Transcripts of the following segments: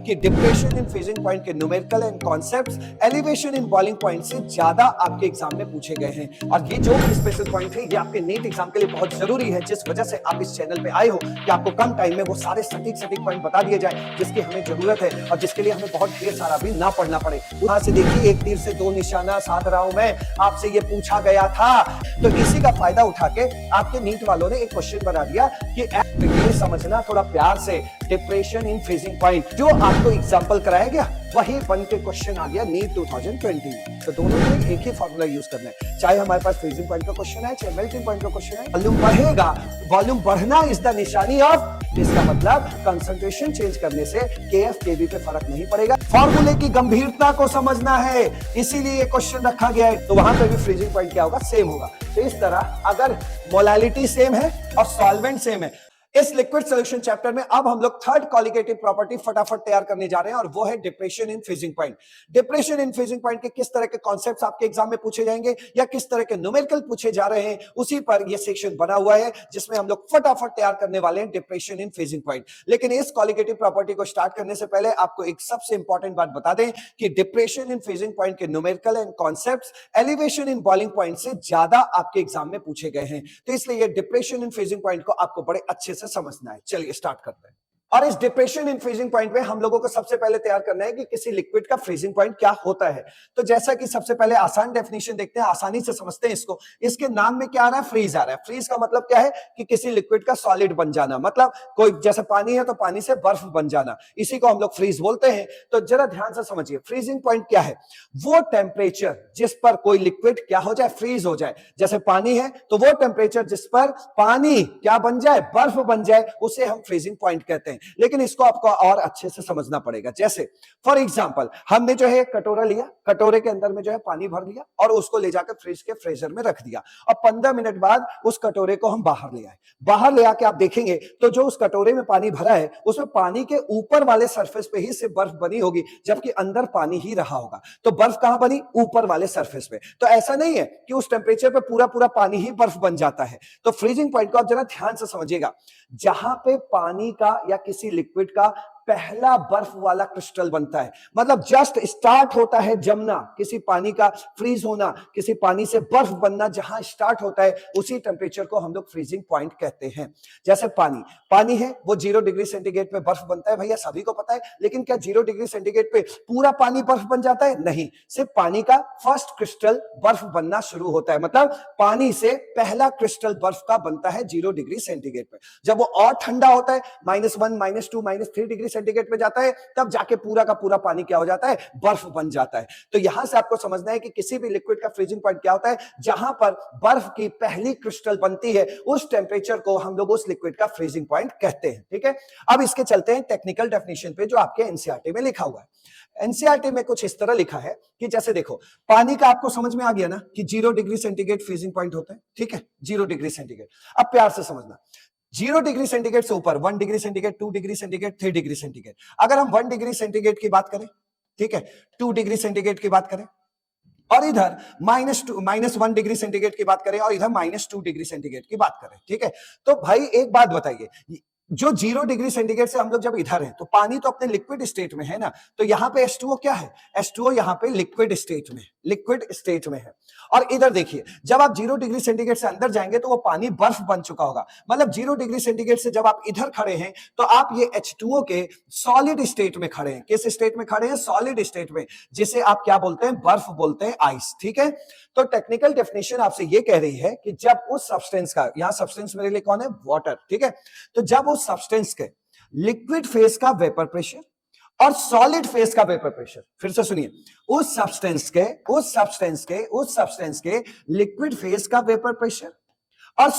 कि depression in freezing point के numerical and concepts elevation in boiling point से ज्यादा आपके एग्जाम में पूछे गए हैं। और ये जो भी स्पेशल पॉइंट है ये आपके नीट एग्जाम के लिए बहुत जरूरी है, जिस वजह से आप इस चैनल पे आए हो कि आपको कम टाइम में वो सारे सटीक पॉइंट बता दिए जाए जिसकी हमें जरूरत है और जिसके लिए हमें बहुत ढेर सारा भी ना पढ़ना पड़े। वहां से देखिए, एक तीर से दो निशाना साध रहा हूं मैं, आपसे ये पूछा गया था, तो इसी का फायदा उठा के आपके नीट वालों ने एक क्वेश्चन बना दिया कि ये समझना थोड़ा प्यार से, डिप्रेशन इन फ्रीजिंग पॉइंट जो आपको एग्जांपल कराया गया वही बन के क्वेश्चन आ गया नीट 2020 में। तो दोनों में एक ही फॉर्मूला यूज करना है, चाहे हमारे पास फ्रीजिंग पॉइंट का क्वेश्चन है चाहे मेल्टिंग पॉइंट का क्वेश्चन है। वॉल्यूम बढ़ेगा, वॉल्यूम बढ़ना इज द निशानी ऑफ, इसका मतलब कंसंट्रेशन चेंज करने से केएफ केवी पे फर्क नहीं पड़ेगा। फॉर्मूले की गंभीरता को समझना है, इसीलिए ये क्वेश्चन रखा गया है। तो वहां पे भी फ्रीजिंग पॉइंट क्या होगा, सेम होगा। तो इस तरह अगर मोलालिटी सेम है और सॉल्वेंट सेम है, इस लिक्विड सॉल्यूशन चैप्टर में अब हम लोग थर्ड कॉलिगेटिव प्रॉपर्टी फटाफट तैयार करने जा रहे हैं और वो है depression in freezing point. Depression in freezing point के किस तरह के कॉन्सेप्ट्स आपके एग्जाम में पूछे जाएंगे या किस तरह के न्यूमेरिकल पूछे जा रहे हैं, उसी पर यह सेक्शन बना हुआ है जिसमें हम लोग फटाफट तैयार करने वाले हैं डिप्रेशन इन फ्रीजिंग पॉइंट। लेकिन इस कॉलिगेटिव प्रॉपर्टी को स्टार्ट करने से पहले आपको एक सबसे इंपॉर्टेंट बात बता दें कि डिप्रेशन इन फ्रीजिंग पॉइंट के numerical and concepts elevation in boiling point से ज्यादा आपके एग्जाम में पूछे गए हैं। तो इसलिए डिप्रेशन इन फ्रीजिंग पॉइंट को आपको बड़े अच्छे से समझना है। चलिए स्टार्ट करते हैं। और इस डिप्रेशन इन फ्रीजिंग पॉइंट में हम लोगों को सबसे पहले तैयार करना है कि किसी लिक्विड का फ्रीजिंग पॉइंट क्या होता है। तो जैसा कि सबसे पहले आसान डेफिनेशन देखते हैं, आसानी से समझते हैं इसको। इसके नाम में क्या आ रहा है, फ्रीज आ रहा है। फ्रीज का मतलब क्या है कि किसी लिक्विड का सॉलिड बन जाना, मतलब कोई जैसे पानी है तो पानी से बर्फ बन जाना, इसी को हम लोग फ्रीज बोलते हैं। तो जरा ध्यान से समझिए, फ्रीजिंग पॉइंट क्या है, वो टेम्परेचर जिस पर कोई लिक्विड क्या हो जाए, फ्रीज हो जाए। जैसे पानी है तो वो टेम्परेचर जिस पर पानी क्या बन जाए, बर्फ बन जाए, उसे हम फ्रीजिंग पॉइंट कहते हैं। लेकिन इसको आपको और अच्छे से समझना पड़ेगा। जैसे फॉर एग्जांपल, हमने जो है एक कटोरा लिया, कटोरे के अंदर में जो है पानी भर दिया और उसको ले जाकर फ्रिज के फ्रीजर में रख दिया और 15 मिनट बाद उस कटोरे को हम बाहर ले आए। बाहर ले आके आप देखेंगे तो जो उस कटोरे में पानी भरा है उसमें पानी के ऊपर वाले सरफेस पे ही सिर्फ बर्फ बनी होगी, जबकि अंदर पानी ही रहा होगा। तो बर्फ कहां बनी, ऊपर वाले सरफेस पे। तो ऐसा नहीं है कि उस टेम्परेचर पे पूरा पूरा पानी ही बर्फ बन जाता है। तो फ्रीजिंग पॉइंट को आप जरा ध्यान से समझिएगा, जहां पे पानी का या किसी लिक्विड का पहला बर्फ वाला क्रिस्टल बनता है, मतलब जस्ट स्टार्ट होता है जमना, किसी पानी का फ्रीज होना, किसी पानी से बर्फ बनना जहां स्टार्ट होता है, उसी टेम्परेचर को हम लोग फ्रीजिंग पॉइंट कहते हैं। जैसे पानी है वो 0 डिग्री सेंटीग्रेड पे बर्फ बनता है, भैया सभी को पता है। लेकिन क्या 0 डिग्री सेंटीग्रेड पे पूरा पानी बर्फ बन जाता है? नहीं, सिर्फ पानी का फर्स्ट क्रिस्टल बर्फ बनना शुरू होता है, मतलब पानी से पहला क्रिस्टल बर्फ का बनता है 0 डिग्री सेंटीग्रेड पे। जब वो और ठंडा होता है, -1, -2, -3 डिग्री सेंटीग्रेड पे जाता है, तब जाके पूरा का पूरा पानी क्या हो जाता है, बर्फ बन जाता है। तो यहां से आपको समझना है कि किसी भी लिक्विड का फ्रीजिंग पॉइंट क्या होता है, जहां पर बर्फ की पहली क्रिस्टल बनती है, उस टेम्परेचर को हम लोग उस लिक्विड का फ्रीजिंग पॉइंट कहते हैं। ठीक है, अब इसके चलते हैं टेक्निकल डेफिनेशन पे जो आपके एनसीईआरटी में लिखा हुआ है। एनसीईआरटी में कुछ इस तरह लिखा है कि जैसे देखो, पानी का आपको समझ में आ गया ना कि 0 डिग्री सेंटीग्रेड फ्रीजिंग पॉइंट होता है। ठीक है, 0 डिग्री सेंटीग्रेड। अब प्यार से समझना, 0 डिग्री सेंटीग्रेड से ऊपर 1 degree centigrade, 2 degree centigrade, 3 degree centigrade. अगर हम 1 डिग्री सेंटीग्रेड की बात करें, ठीक है, 2 डिग्री सेंटीग्रेड की बात करें और इधर -1 डिग्री सेंटीग्रेड की बात करें और इधर -2 डिग्री सेंटीग्रेड की बात करें, ठीक है, तो भाई एक बात बताइए, जो 0 डिग्री सेंटीग्रेड से हम लोग जब इधर हैं तो पानी तो अपने लिक्विड स्टेट में है ना, तो यहां पे H2O क्या है, H2O यहां पे लिक्विड स्टेट में है। और इधर देखिए, जब आप 0 डिग्री सेंटीग्रेड से अंदर जाएंगे तो वो पानी बर्फ बन चुका होगा। मतलब 0 डिग्री सेंटीग्रेड से जब आप इधर खड़े हैं तो आप ये H2O के सॉलिड स्टेट में खड़े हैं। किस स्टेट में खड़े हैं, सॉलिड स्टेट में, जिसे आप क्या बोलते हैं, बर्फ बोलते हैं, आइस। ठीक है, तो टेक्निकल डेफिनेशन आपसे ये कह रही है कि जब उस सब्सटेंस का, यहां सब्सटेंस मेरे लिए कौन है, वाटर, ठीक है, तो जब उस सब्सटेंस के लिक्विड फेज का वेपर प्रेशर और सॉलिड फेज का वेपर प्रेशर, फिर से सुनिए, उस सब्सटेंस के लिक्विड फेज का वेपर प्रेशर और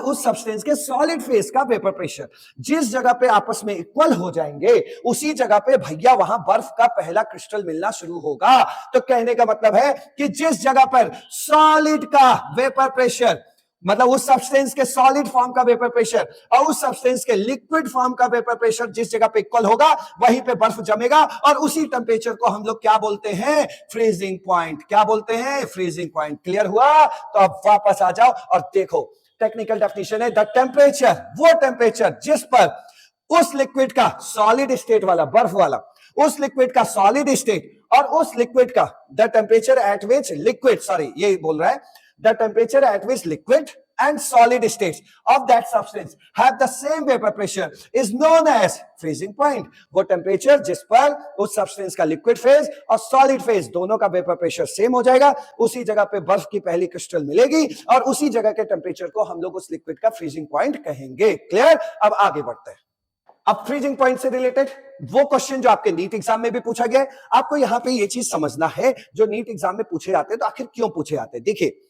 उस सब्सटेंस के सॉलिड फेज का वेपर प्रेशर जिस जगह पे आपस में इक्वल हो जाएंगे, उसी जगह पे भैया वहां बर्फ का पहला क्रिस्टल मिलना शुरू होगा। तो कहने का मतलब है कि जिस जगह पर सॉलिड का वेपर प्रेशर, मतलब उस सब्सटेंस के सॉलिड फॉर्म का वेपर प्रेशर और उस सब्सटेंस के लिक्विड फॉर्म का वेपर प्रेशर जिस जगह पे इक्वल होगा, वहीं पे बर्फ जमेगा और उसी टेम्परेचर को हम लोग क्या बोलते हैं, फ्रीजिंग पॉइंट। क्या बोलते हैं, फ्रीजिंग पॉइंट। क्लियर हुआ? तो अब वापस आ जाओ और देखो, टेक्निकल डेफिनेशन है द टेम्परेचर, वो टेम्परेचर जिस पर उस लिक्विड का सॉलिड स्टेट वाला, बर्फ वाला, उस लिक्विड का सॉलिड स्टेट और उस लिक्विड का the temperature at which liquid, sorry ये बोल रहा है, the temperature at which liquid and solid states of that substance have the same vapor pressure is known as freezing point. वो temperature जिस पर उस सब्सटेंस का लिक्विड फेज और सॉलिड फेज दोनों का वेपर प्रेशर सेम हो जाएगा, उसी जगह पे बर्फ की पहली क्रिस्टल मिलेगी और उसी जगह के टेम्परेचर को हम लोग उस लिक्विड का फ्रीजिंग पॉइंट कहेंगे। क्लियर? अब आगे बढ़ते हैं। अब फ्रीजिंग पॉइंट से रिलेटेड वो क्वेश्चन जो आपके नीट एग्जाम में भी पूछा गया, आपको यहां पे ये चीज समझना है, जो नीट एग्जाम में पूछे जाते हैं तो आखिर क्यों पूछे जाते हैं। देखिए,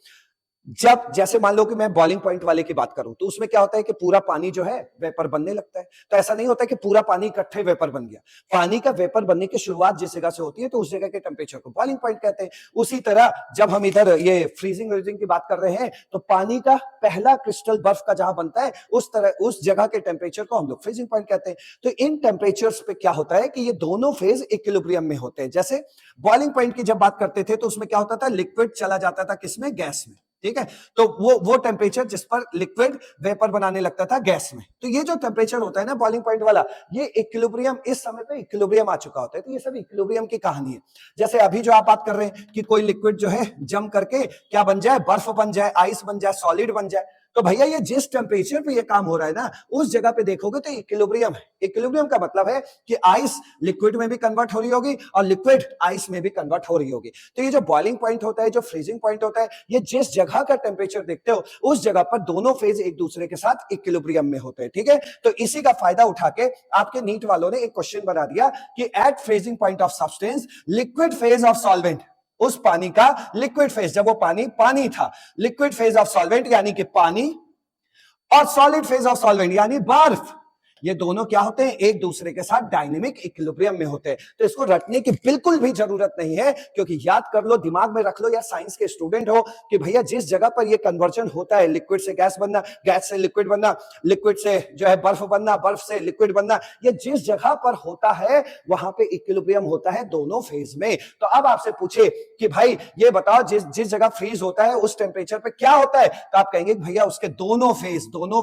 जब जैसे मान लो कि मैं बॉइलिंग पॉइंट वाले की बात करूं तो उसमें क्या होता है कि पूरा पानी जो है वेपर बनने लगता है। तो ऐसा नहीं होता कि पूरा पानी इकट्ठे वेपर बन गया। पानी का वेपर बनने की शुरुआत जिस जगह से होती है तो उस जगह के टेम्परेचर को बॉइलिंग पॉइंट कहते हैं। उसी तरह जब हम इधर ये फ्रीजिंग की बात कर रहे हैं तो पानी का पहला क्रिस्टल बर्फ का जहां बनता है उस तरह उस जगह के टेम्परेचर को हम लोग फ्रीजिंग पॉइंट कहते हैं। तो इन टेम्परेचर्स पे क्या होता है कि ये दोनों फेज इक्विलिब्रियम में होते हैं। जैसे बॉइलिंग पॉइंट की जब बात करते थे तो उसमें क्या होता था, लिक्विड चला जाता था किसमें, गैस में। ठीक है, तो वो टेम्परेचर जिस पर लिक्विड वेपर बनाने लगता था गैस में। तो ये जो टेम्परेचर होता है ना बॉइलिंग पॉइंट वाला, ये इक्विलिब्रियम, इस समय पे इक्विलिब्रियम आ चुका होता है। तो ये सब इक्विलिब्रियम की कहानी है। जैसे अभी जो आप बात कर रहे हैं कि कोई लिक्विड जो है जम करके क्या बन जाए, बर्फ बन जाए, आइस बन जाए, सॉलिड बन जाए, तो भैया ये जिस टेम्परेचर पे ये काम हो रहा है ना उस जगह पे देखोगे तो इक्विलिब्रियम है। इक्विलिब्रियम का मतलब है कि आइस लिक्विड में भी कन्वर्ट हो रही होगी और लिक्विड आइस में भी कन्वर्ट हो रही होगी। तो ये जो बॉइलिंग पॉइंट होता है, जो फ्रीजिंग पॉइंट होता है, ये जिस जगह का टेम्परेचर देखते हो उस जगह पर दोनों फेज एक दूसरे के साथ इक्विलिब्रियम में होते हैं। ठीक है, तो इसी का फायदा उठा के आपके नीट वालों ने एक क्वेश्चन बना दिया कि at freezing point of substance liquid phase of solvent, उस पानी का लिक्विड फेज, जब वो पानी था, लिक्विड फेज ऑफ सॉल्वेंट यानी कि पानी और सॉलिड फेज ऑफ सॉल्वेंट यानी बर्फ, ये दोनों क्या होते हैं, एक दूसरे के साथ डायनेमिक इक्विलिब्रियम में होते हैं। तो इसको रटने की बिल्कुल भी जरूरत नहीं है, क्योंकि याद कर लो, दिमाग में रख लो, या साइंस के स्टूडेंट हो कि भैया जिस जगह पर ये कन्वर्जन होता है, लिक्विड से गैस बनना, गैस से लिक्विड बनना, लिक्विड से जो है बर्फ बनना, बर्फ से लिक्विड बनना, ये जिस जगह पर होता है वहां पे इक्विलिब्रियम होता है दोनों फेज में। तो अब आपसे पूछे कि भाई ये बताओ जिस जगह फ्रीज होता है उस टेम्परेचर पे क्या होता है, तो आप कहेंगे भैया उसके दोनों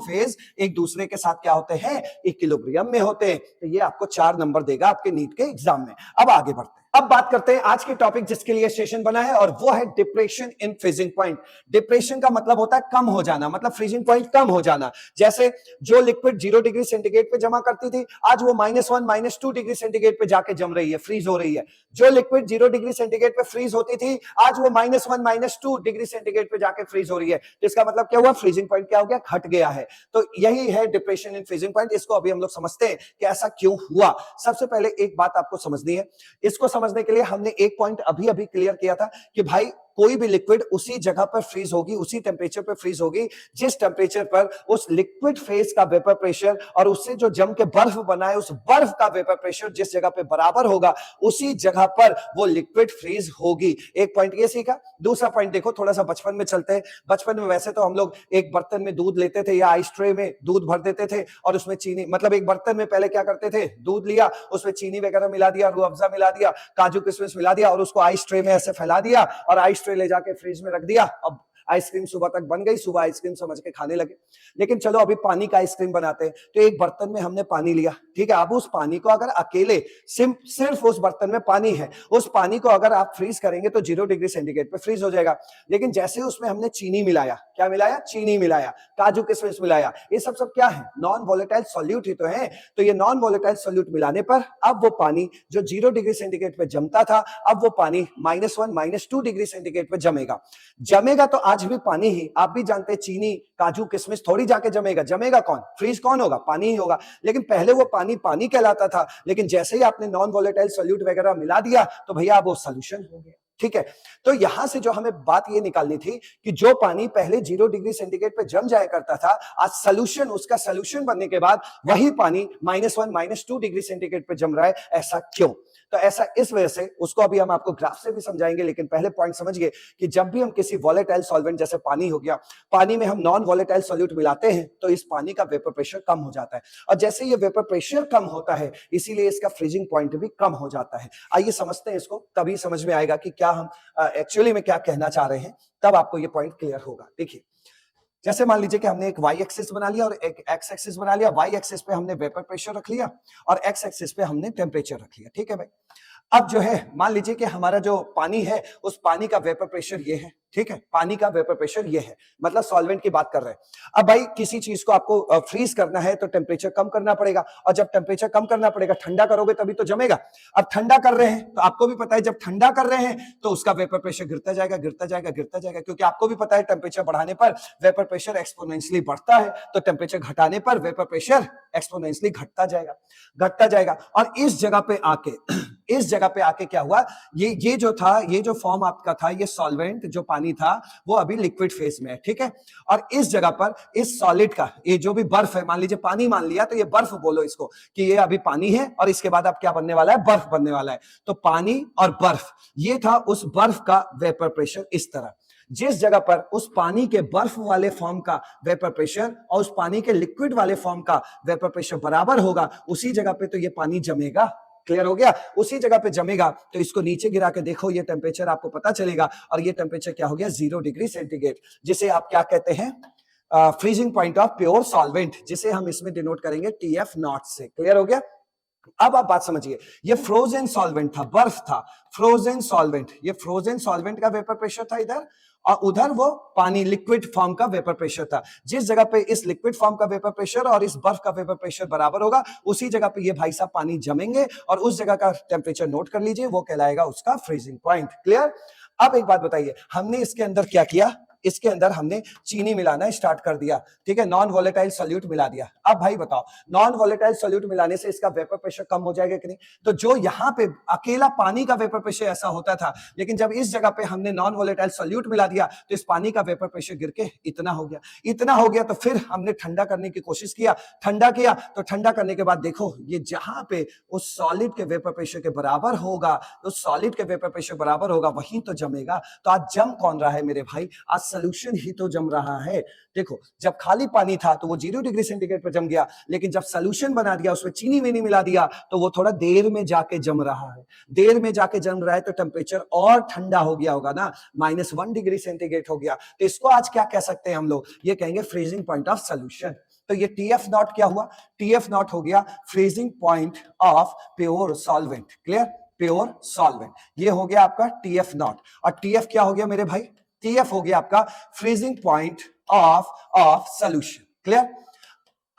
फेज एक दूसरे के साथ क्या होते हैं, इक्विलिब्रियम में होते हैं। तो ये आपको 4 नंबर देगा आपके नीट के एग्जाम में। अब आगे बढ़ते हैं, अब बात करते हैं आज के टॉपिक जिसके लिए सेशन बना है, और वो है depression in freezing point. Depression का मतलब होता है कम हो जाना, मतलब फ्रीजिंग पॉइंट कम हो जाना। जैसे जो लिक्विड 0 डिग्री सेंटीग्रेड पे जमा करती थी, आज वो -1 -2 डिग्री सेंटीग्रेड पे जाके जम रही है, फ्रीज हो रही है। जो लिक्विड 0 डिग्री सेंटीग्रेड पे फ्रीज होती थी, आज वो -1 -2 डिग्री सेंटीग्रेड पे जाके फ्रीज हो रही है। तो इसका मतलब क्या हुआ, फ्रीजिंग पॉइंट क्या हो गया, घट गया है। तो यही है डिप्रेशन इन फ्रीजिंग पॉइंट। इसको अभी हम लोग समझते हैं कि ऐसा क्यों हुआ। सबसे पहले एक बात आपको समझनी है, इसको समझने के लिए हमने एक पॉइंट अभी किलियर किया था कि भाई कोई भी लिक्विड उसी जगह पर फ्रीज होगी, उसी टेम्परेचर पर फ्रीज होगी जिस टेम्परेचर पर उस लिक्विड फेज का वेपर प्रेशर और उससे जो जम के बर्फ बना है उस बर्फ का वेपर प्रेशर जिस जगह पे बराबर होगा उसी जगह पर वो लिक्विड फ्रीज होगी। एक पॉइंट ये सीखा। दूसरा पॉइंट देखो, थोड़ा सा बचपन में चलते हैं। बचपन में वैसे तो हम लोग एक बर्तन में दूध लेते थे या आइस ट्रे में दूध भर देते थे और उसमें चीनी, मतलब एक बर्तन में पहले क्या करते थे, दूध लिया, उसमें चीनी वगैरह मिला दिया, रूह अफ़ज़ा मिला दिया, काजू किशमिश मिला दिया और उसको आइस ट्रे में ऐसे फैला दिया और आइस ट्रे ले जाके फ्रिज में रख दिया। अब आइसक्रीम सुबह तक बन गई, सुबह आइसक्रीम समझ के खाने लगे। लेकिन चलो अभी पानी का आइसक्रीम बनाते हैं। तो एक बर्तन में हमने पानी लिया, ठीक है। अब उस पानी को अगर अकेले सिर्फ उस बर्तन में पानी है, उस पानी को अगर आप फ्रीज करेंगे तो 0 डिग्री सेंटीग्रेड पे फ्रीज हो जाएगा। लेकिन जैसे उसमें हमने चीनी मिलाया, क्या मिलाया, चीनी मिलाया, काजू किशमिश मिलाया, ये सब क्या है, नॉन वोलेटाइल सॉल्यूट ही तो है। तो ये नॉन वोलेटाइल सॉल्यूट मिलाने पर अब वो पानी जो 0 डिग्री सेंटीग्रेड पे जमता था, अब वो पानी -1 -2 डिग्री सेंटीग्रेड पे जमेगा तो आज भी पानी ही। आप भी जानते हैं चीनी काजू किशमिश थोड़ी जाके जमेगा कौन, फ्रीज कौन होगा, पानी ही होगा। लेकिन पहले वो पानी कहलाता था, लेकिन जैसे ही आपने नॉन वोलेटाइल सॉल्यूट वगैरह मिला दिया तो भैया अब वो सॉल्यूशन हो गया, ठीक है। तो यहां से जो हमें बात ये निकालनी थी कि जो पानी पहले 0 डिग्री सेंटीग्रेड पे जम जाया करता था, आज सॉल्यूशन, उसका सॉल्यूशन बनने के बाद वही पानी -1 -2 डिग्री सेंटीग्रेड पे जम रहा है। ऐसा क्यों? तो ऐसा इस वजह से, उसको अभी हम आपको ग्राफ से भी समझाएंगे, लेकिन पहले पॉइंट समझिए कि जब भी हम किसी वोलेटाइल सॉल्वेंट जैसे पानी हो गया, पानी में हम नॉन वोलेटाइल सॉल्यूट मिलाते हैं तो इस पानी का वेपर प्रेशर कम हो जाता है। और जैसे ये वेपर प्रेशर कम होता है इसीलिए इसका फ्रीजिंग पॉइंट भी कम हो जाता है। आइए समझते हैं इसको, तभी समझ में आएगा कि क्या हम एक्चुअली में क्या कहना चाह रहे हैं, तब आपको ये पॉइंट क्लियर होगा। देखिए, जैसे मान लीजिए कि हमने एक वाई एक्सिस बना लिया और एक एक्स एक्सिस बना लिया। वाई एक्सिस पे हमने वेपर प्रेशर रख लिया और एक्स एक्सिस पे हमने टेम्परेचर रख लिया। ठीक है भाई, अब जो है मान लीजिए कि हमारा जो पानी है उस पानी का वेपर प्रेशर ये है। ठीक है, पानी का वेपर प्रेशर ये है, मतलब सॉल्वेंट की बात कर रहे हैं। अब भाई किसी चीज को आपको फ्रीज करना है तो टेम्परेचर कम करना पड़ेगा, और जब टेम्परेचर कम करना पड़ेगा, ठंडा करोगे तभी तो जमेगा। अब ठंडा कर रहे हैं तो आपको भी पता है जब ठंडा कर रहे हैं तो उसका वेपर प्रेशर गिरता जाएगा, गिरता जाएगा, गिरता जाएगा, क्योंकि आपको भी पता है टेम्परेचर बढ़ाने पर वेपर प्रेशर एक्सपोनेंशियली बढ़ता है, तो टेम्परेचर घटाने पर वेपर प्रेशर एक्सपोनेंशियली घटता जाएगा, घटता जाएगा। और इस जगह पे आके क्या हुआ, ये जो था, ये जो फॉर्म आपका था, ये सॉल्वेंट जो पानी था वो अभी लिक्विड फेज में है। ठीक है, और इस जगह पर इस सॉलिड का ये जो भी बर्फ है, मान लीजिए पानी मान लिया तो ये बर्फ बोलो इसको कि ये अभी पानी है और इसके बाद अब क्या बनने वाला है, बर्फ बनने वाला है। तो पानी और बर्फ, ये था उस बर्फ का वेपर प्रेशर। इस तरह जिस जगह पर उस पानी के बर्फ वाले फॉर्म का वेपर प्रेशर और उस पानी के लिक्विड वाले फॉर्म का वेपर प्रेशर बराबर होगा, उसी जगह पे तो ये पानी जमेगा। क्लियर हो गया, उसी जगह पे जमेगा। तो इसको नीचे गिरा के देखो, ये टेम्परेचर आपको पता चलेगा, और ये टेम्परेचर क्या हो गया, 0 डिग्री सेंटीग्रेड, जिसे आप क्या कहते हैं, freezing point of pure solvent, जिसे हम इसमें डिनोट करेंगे TF नॉट से। क्लियर हो गया। अब आप बात समझिए, ये फ्रोजन सॉल्वेंट था, बर्फ था, फ्रोजन सॉल्वेंट, ये फ्रोजन सॉल्वेंट का वेपर प्रेशर था इधर, और उधर वो पानी लिक्विड फॉर्म का वेपर प्रेशर था। जिस जगह पे इस लिक्विड फॉर्म का वेपर प्रेशर और इस बर्फ का वेपर प्रेशर बराबर होगा, उसी जगह पे ये भाई साहब पानी जमेंगे, और उस जगह का टेम्परेचर नोट कर लीजिए, वो कहलाएगा उसका फ्रीजिंग पॉइंट। क्लियर। अब एक बात बताइए, हमने इसके अंदर क्या किया, इसके अंदर हमने चीनी मिलाना स्टार्ट कर दिया। ठीक है, नॉन वोलेटाइल सॉल्यूट मिला दिया। अब भाई बताओ, नॉन वोलेटाइल सॉल्यूट मिलाने से इसका वेपर प्रेशर कम हो जाएगा कि नहीं? तो जो यहाँ पे अकेला पानी का वेपर प्रेशर ऐसा होता था, लेकिन जब इस जगह पे हमने नॉन वोलेटाइल सॉल्यूट मिला दिया तो इस पानी का वेपर प्रेशर गिर के इतना हो गया, इतना हो गया। तो फिर हमने ठंडा करने की कोशिश किया, ठंडा किया, तो ठंडा करने के बाद देखो, ये जहां पे उस सॉलिड के वेपर प्रेशर के बराबर होगा, उस सॉलिड के वेपर प्रेशर बराबर होगा, वहीं तो जमेगा। तो आज जम कौन रहा है मेरे भाई? आज सोल्यूशन ही तो जम रहा है। देखो, जब खाली पानी था तो वो 0 डिग्री सेंटीग्रेड पर जम गया, लेकिन जब सोल्यूशन बना दिया, उसमें चीनी वीनी मिला दिया, तो वो थोड़ा देर में जाके जम रहा है। देर में जाके जम रहा है तो टेम्परेचर और ठंडा हो गया होगा ना, -1 डिग्री सेंटीग्रेड हो गया। तो इसको आज क्या कह सकते हैं हम लोग? ये कहेंगे फ्रीजिंग पॉइंट ऑफ सोल्यूशन। तो ये TF नॉट क्या हुआ? TF नॉट हो गया freezing point of pure solvent. Clear, pure solvent, ये हो गया आपका TF नॉट। और TF क्या हो गया मेरे भाई? TF हो गया आपका freezing point of solution. Clear.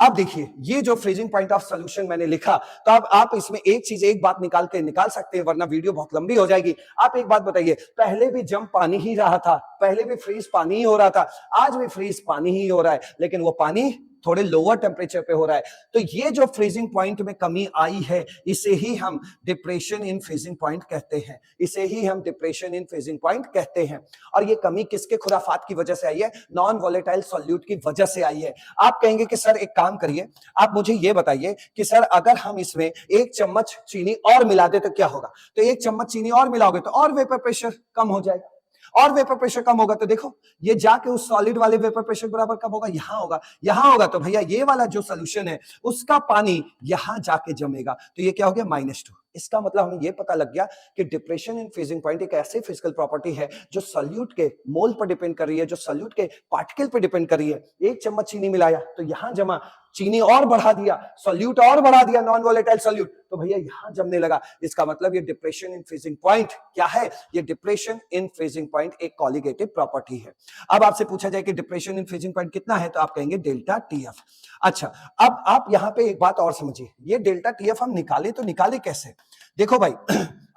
अब देखिए, ये जो फ्रीजिंग पॉइंट ऑफ सॉल्यूशन मैंने लिखा, तो अब आप इसमें एक बात निकाल सकते हैं, वरना वीडियो बहुत लंबी हो जाएगी। आप एक बात बताइए, पहले भी जम पानी ही रहा था, पहले भी फ्रीज पानी ही हो रहा था, आज भी फ्रीज पानी ही हो रहा है, लेकिन वो पानी थोड़े लोअर टेम्परेचर पे हो रहा है। तो ये जो फ्रीजिंग पॉइंट में कमी आई है, इसे ही हम डिप्रेशन इन फ्रीजिंग पॉइंट कहते हैं, इसे ही हम डिप्रेशन इन फ्रीजिंग पॉइंट कहते हैं। और ये कमी किसके खुराफात की वजह से आई है? नॉन वोलेटाइल सॉल्यूट की वजह से आई है। आप कहेंगे कि सर एक काम करिए, आप मुझे ये बताइए कि सर अगर हम इसमें 1 चम्मच चीनी और मिला दे तो क्या होगा? तो 1 चम्मच चीनी और मिलाओगे तो और वेपर प्रेशर कम हो जाएगा, और वेपर प्रेशर कम होगा तो देखो, ये जाके उस सॉलिड वाले वेपर प्रेशर बराबर कब होगा? यहां होगा, यहां होगा। तो भैया ये वाला जो सोल्यूशन है उसका पानी यहां जाके जमेगा, तो ये क्या हो गया? -2। इसका मतलब हमें ये पता लग गया कि डिप्रेशन इन फ्रीजिंग पॉइंट एक ऐसी फिजिकल प्रॉपर्टी है जो सॉल्यूट के मोल पर डिपेंड कर रही है, जो सॉल्यूट के पार्टिकल पर डिपेंड कर रही है। 1 चम्मच चीनी मिलाया तो यहां जमा, चीनी और बढ़ा दिया, सॉल्यूट और बढ़ा दिया, नॉन वोलेटाइल सॉल्यूट, तो भैया यहां जमने लगा। इसका मतलब ये डिप्रेशन इन फ्रीजिंग पॉइंट क्या है? ये डिप्रेशन इन फ्रीजिंग पॉइंट एक कॉलिगेटिव प्रॉपर्टी है। अब आपसे पूछा जाए कि डिप्रेशन इन फ्रीजिंग पॉइंट कितना है, तो आप कहेंगे डेल्टा TF। अच्छा, अब आप यहां पे एक बात और समझिए, ये डेल्टा TF हम निकाले तो निकाले कैसे? देखो भाई,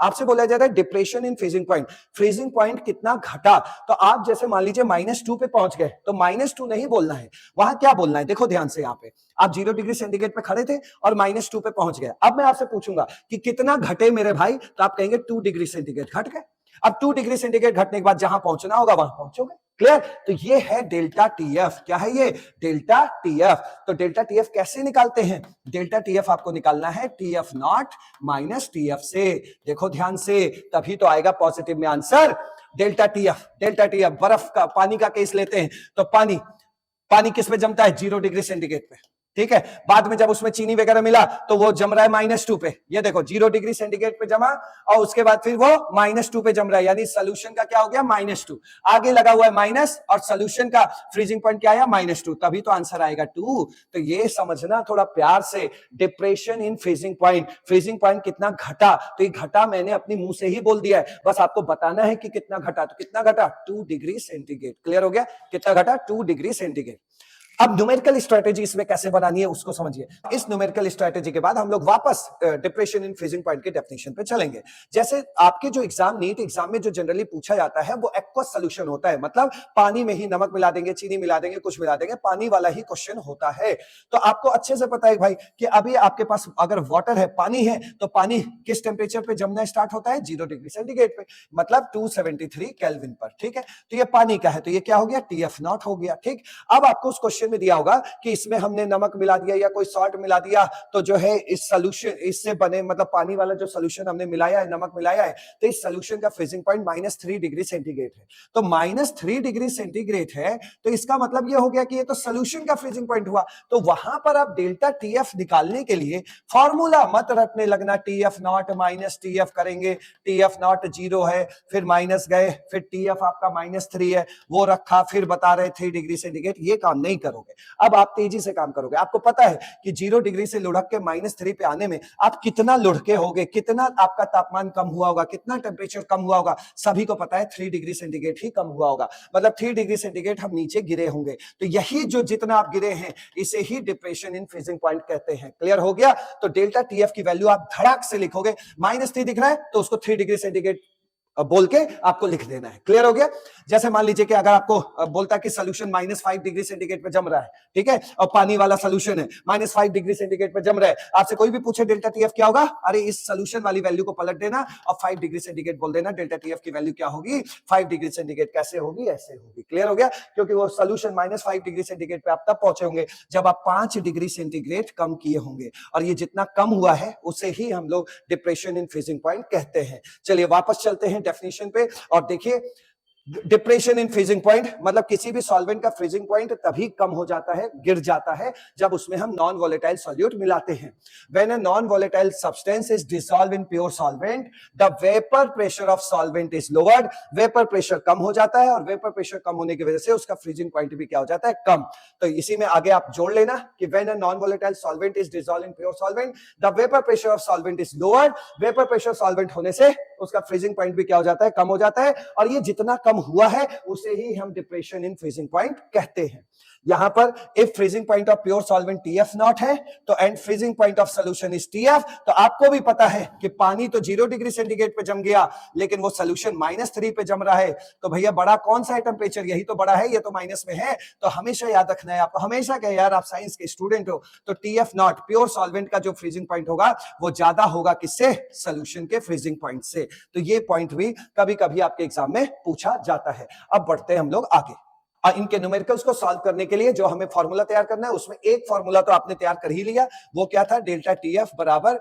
आपसे बोला जा रहा है depression in freezing point, freezing point कितना घटा। तो आप जैसे मान लीजिए -2 पे पहुंच गए, तो -2 नहीं बोलना है, वहां क्या बोलना है? देखो ध्यान से, यहाँ पे आप 0 डिग्री सेंटीग्रेड पे खड़े थे और -2 पे पहुंच गए। अब मैं आपसे पूछूंगा कि कितना घटे मेरे भाई, तो आप कहेंगे 2 डिग्री सेंटीग्रेड घट गए। अब 2 डिग्री सेंटीग्रेड घटने के बाद जहां पहुंचना होगा वहां पहुंचोगे। क्लियर। तो ये है डेल्टा TF। क्या है ये? Delta TF। तो डेल्टा TF कैसे निकालते हैं? डेल्टा TF आपको निकालना है TF नॉट माइनस TF से। देखो ध्यान से, तभी तो आएगा पॉजिटिव में आंसर। डेल्टा TF, बर्फ का, पानी का केस लेते हैं, तो पानी किस पे जमता है? 0 डिग्री सेंटीग्रेड पे। ठीक है। बाद में जब उसमें चीनी वगैरह मिला तो वो जम रहा है -2 पे, ये देखो 0 डिग्री सेंटीग्रेड पे जमा और उसके बाद फिर वो -2 पे जम रहा है, यानी सोल्यूशन का क्या हो गया -2, आगे लगा हुआ है माइनस और सोल्यूशन का फ्रीजिंग पॉइंट क्या आया -2, तभी तो आंसर आएगा 2। तो ये समझना थोड़ा प्यार से, डिप्रेशन इन फ्रीजिंग पॉइंट कितना घटा, तो ये घटा मैंने अपने मुंह से ही बोल दिया है, बस आपको बताना है कि कितना घटा, तो कितना घटा 2 डिग्री सेंटीग्रेड। क्लियर हो गया, कितना घटा 2 डिग्री सेंटीग्रेड। अब न्यूमेरिकल स्ट्रेटेजी इसमें कैसे बनानी है उसको समझिए। इस न्यूमेरिकल स्ट्रेटेजी के बाद हम लोग वापस डिप्रेशन इन फ्रीजिंग पॉइंट के डेफिनेशन पे चलेंगे। जैसे आपके जो एग्जाम, नीट एग्जाम में जो जनरली पूछा जाता है वो एक्वस सॉल्यूशन होता है, मतलब पानी में ही नमक मिला देंगे, चीनी मिला देंगे, कुछ मिला देंगे, पानी वाला ही क्वेश्चन होता है। तो आपको अच्छे से पता है भाई कि अभी आपके पास अगर वाटर है, पानी है, तो पानी किस टेम्परेचर पे जमना स्टार्ट होता है 0 डिग्री सेंटीग्रेड पे, मतलब 273 केल्विन पर। ठीक है, तो ये पानी का है, तो ये क्या हो गया TF0 हो गया। ठीक, अब आपको उस क्वेश्चन में दिया होगा कि इसमें हमने नमक मिला दिया या कोई सॉल्ट मिला दिया, तो जो है इस सॉल्यूशन, इससे बने मतलब पानी वाला जो सॉल्यूशन हमने मिलाया है, नमक मिलाया है, तो इस सॉल्यूशन का फ्रीजिंग पॉइंट -3 डिग्री सेंटीग्रेड है। तो -3 डिग्री सेंटीग्रेड है, तो इसका मतलब ये हो गया कि ये तो सॉल्यूशन का फ्रीजिंग पॉइंट हुआ। तो वहां पर आप डेल्टा TF निकालने के लिए फॉर्मूला मत रटने लगना, TF0 माइनस TF करेंगे, TF0 0 है, फिर माइनस गए, फिर TF आपका -3 है, वो रखा, फिर बता रहे 3 डिग्री सेंटीग्रेड, ये काम नहीं करोगे। अब आप तेजी से काम करोगे। आपको पता है कि 0 डिग्री से लुढ़क के -3 पे आने में आप कितना लुढ़के होगे, कितना आपका तापमान कम हुआ होगा, कितना टेम्परेचर कम हुआ होगा, सभी को पता है 3 डिग्री सेंटीग्रेड ही कम हुआ होगा, मतलब 3 डिग्री सेंटीग्रेड हम नीचे गिरे होंगे। तो यही जो जितना आप गिरे हैं इसे ही डिप्रेशन इन फ्रीजिंग पॉइंट कहते हैं। क्लियर हो गया? तो डेल्टा TF की वैल्यू आप धड़ाक से लिखोगे, -3 दिख रहा है तो उसको 3 डिग्री सेंटीग्रेड बोल के आपको लिख देना है। क्लियर हो गया? जैसे मान लीजिए कि अगर आपको बोलता है कि सोल्यूशन -5 डिग्री सेंटीग्रेड पे जम रहा है, ठीक है, और पानी वाला सोल्यूशन है, -5 डिग्री सेंटीग्रेड पे जम रहा है, आपसे कोई भी पूछे डेल्टा TF क्या होगा, अरे इस सोल्यूशन वाली वैल्यू को पलट देना और 5 डिग्री सेंटीग्रेड बोल देना, डेल्टा TF की वैल्यू क्या होगी, 5 डिग्री सेंटीग्रेड। कैसे होगी? ऐसे होगी। क्लियर हो गया? क्योंकि वो सोल्यूशन -5 डिग्री सेंटीग्रेड पे आप तब पहुंचे होंगे जब आप 5 डिग्री सेंटीग्रेड कम किए होंगे, और ये जितना कम हुआ है उसे ही हम लोग डिप्रेशन इन फ्रीजिंग पॉइंट कहते हैं। चलिए वापस चलते हैं डेफिनेशन पे और देखिए, डिप्रेशन इन फ्रीजिंग पॉइंट मतलब किसी भी सॉल्वेंट का फ्रीजिंग पॉइंट तभी कम हो जाता है, गिर जाता है, जब उसमें हम नॉन वोलेटाइल सॉल्यूट मिलाते हैं। When a non volatile substance is dissolve in pure solvent, the vapour pressure of solvent is lowered. Vapour pressure कम हो जाता है और वेपर प्रेशर कम होने की वजह से उसका फ्रीजिंग पॉइंट भी क्या हो जाता है, कम। तो इसी में आगे आप जोड़ लेना कि when a non volatile solvent is dissolve in pure solvent, the vapour pressure of solvent is lowered. Vapour pressure solvent होने से उसका फ्रीजिंग पॉइंट भी क्या हो जाता है, कम हो जाता है, और ये जितना कम हुआ है उसे ही हम डिप्रेशन इन फ्रीजिंग पॉइंट कहते हैं। यहां पर if freezing point of pure solvent TF0 है तो and freezing point of solution is TF। तो आपको भी पता है कि पानी तो 0 डिग्री सेंटीग्रेड पे जम गया, लेकिन वो सॉल्यूशन -3 पे जम रहा है, तो भैया बड़ा कौन सा है टेम्परेचर, यही तो बड़ा है, ये तो माइनस में है। तो हमेशा याद रखना है आपको, हमेशा कहे यार आप साइंस के स्टूडेंट हो, तो TF0 प्योर सॉल्वेंट का जो फ्रीजिंग पॉइंट होगा वो ज्यादा होगा किससे, सॉल्यूशन के फ्रीजिंग पॉइंट से। तो ये पॉइंट भी कभी कभी आपके एग्जाम में पूछा जाता है। अब बढ़ते हैं हम लोग आगे। इनके न्यूमेरिकल्स को सॉल्व करने के लिए जो हमें फॉर्मूला तैयार करना है, उसमें एक फॉर्मूला तो आपने तैयार कर ही लिया, वो क्या था, डेल्टा TF बराबर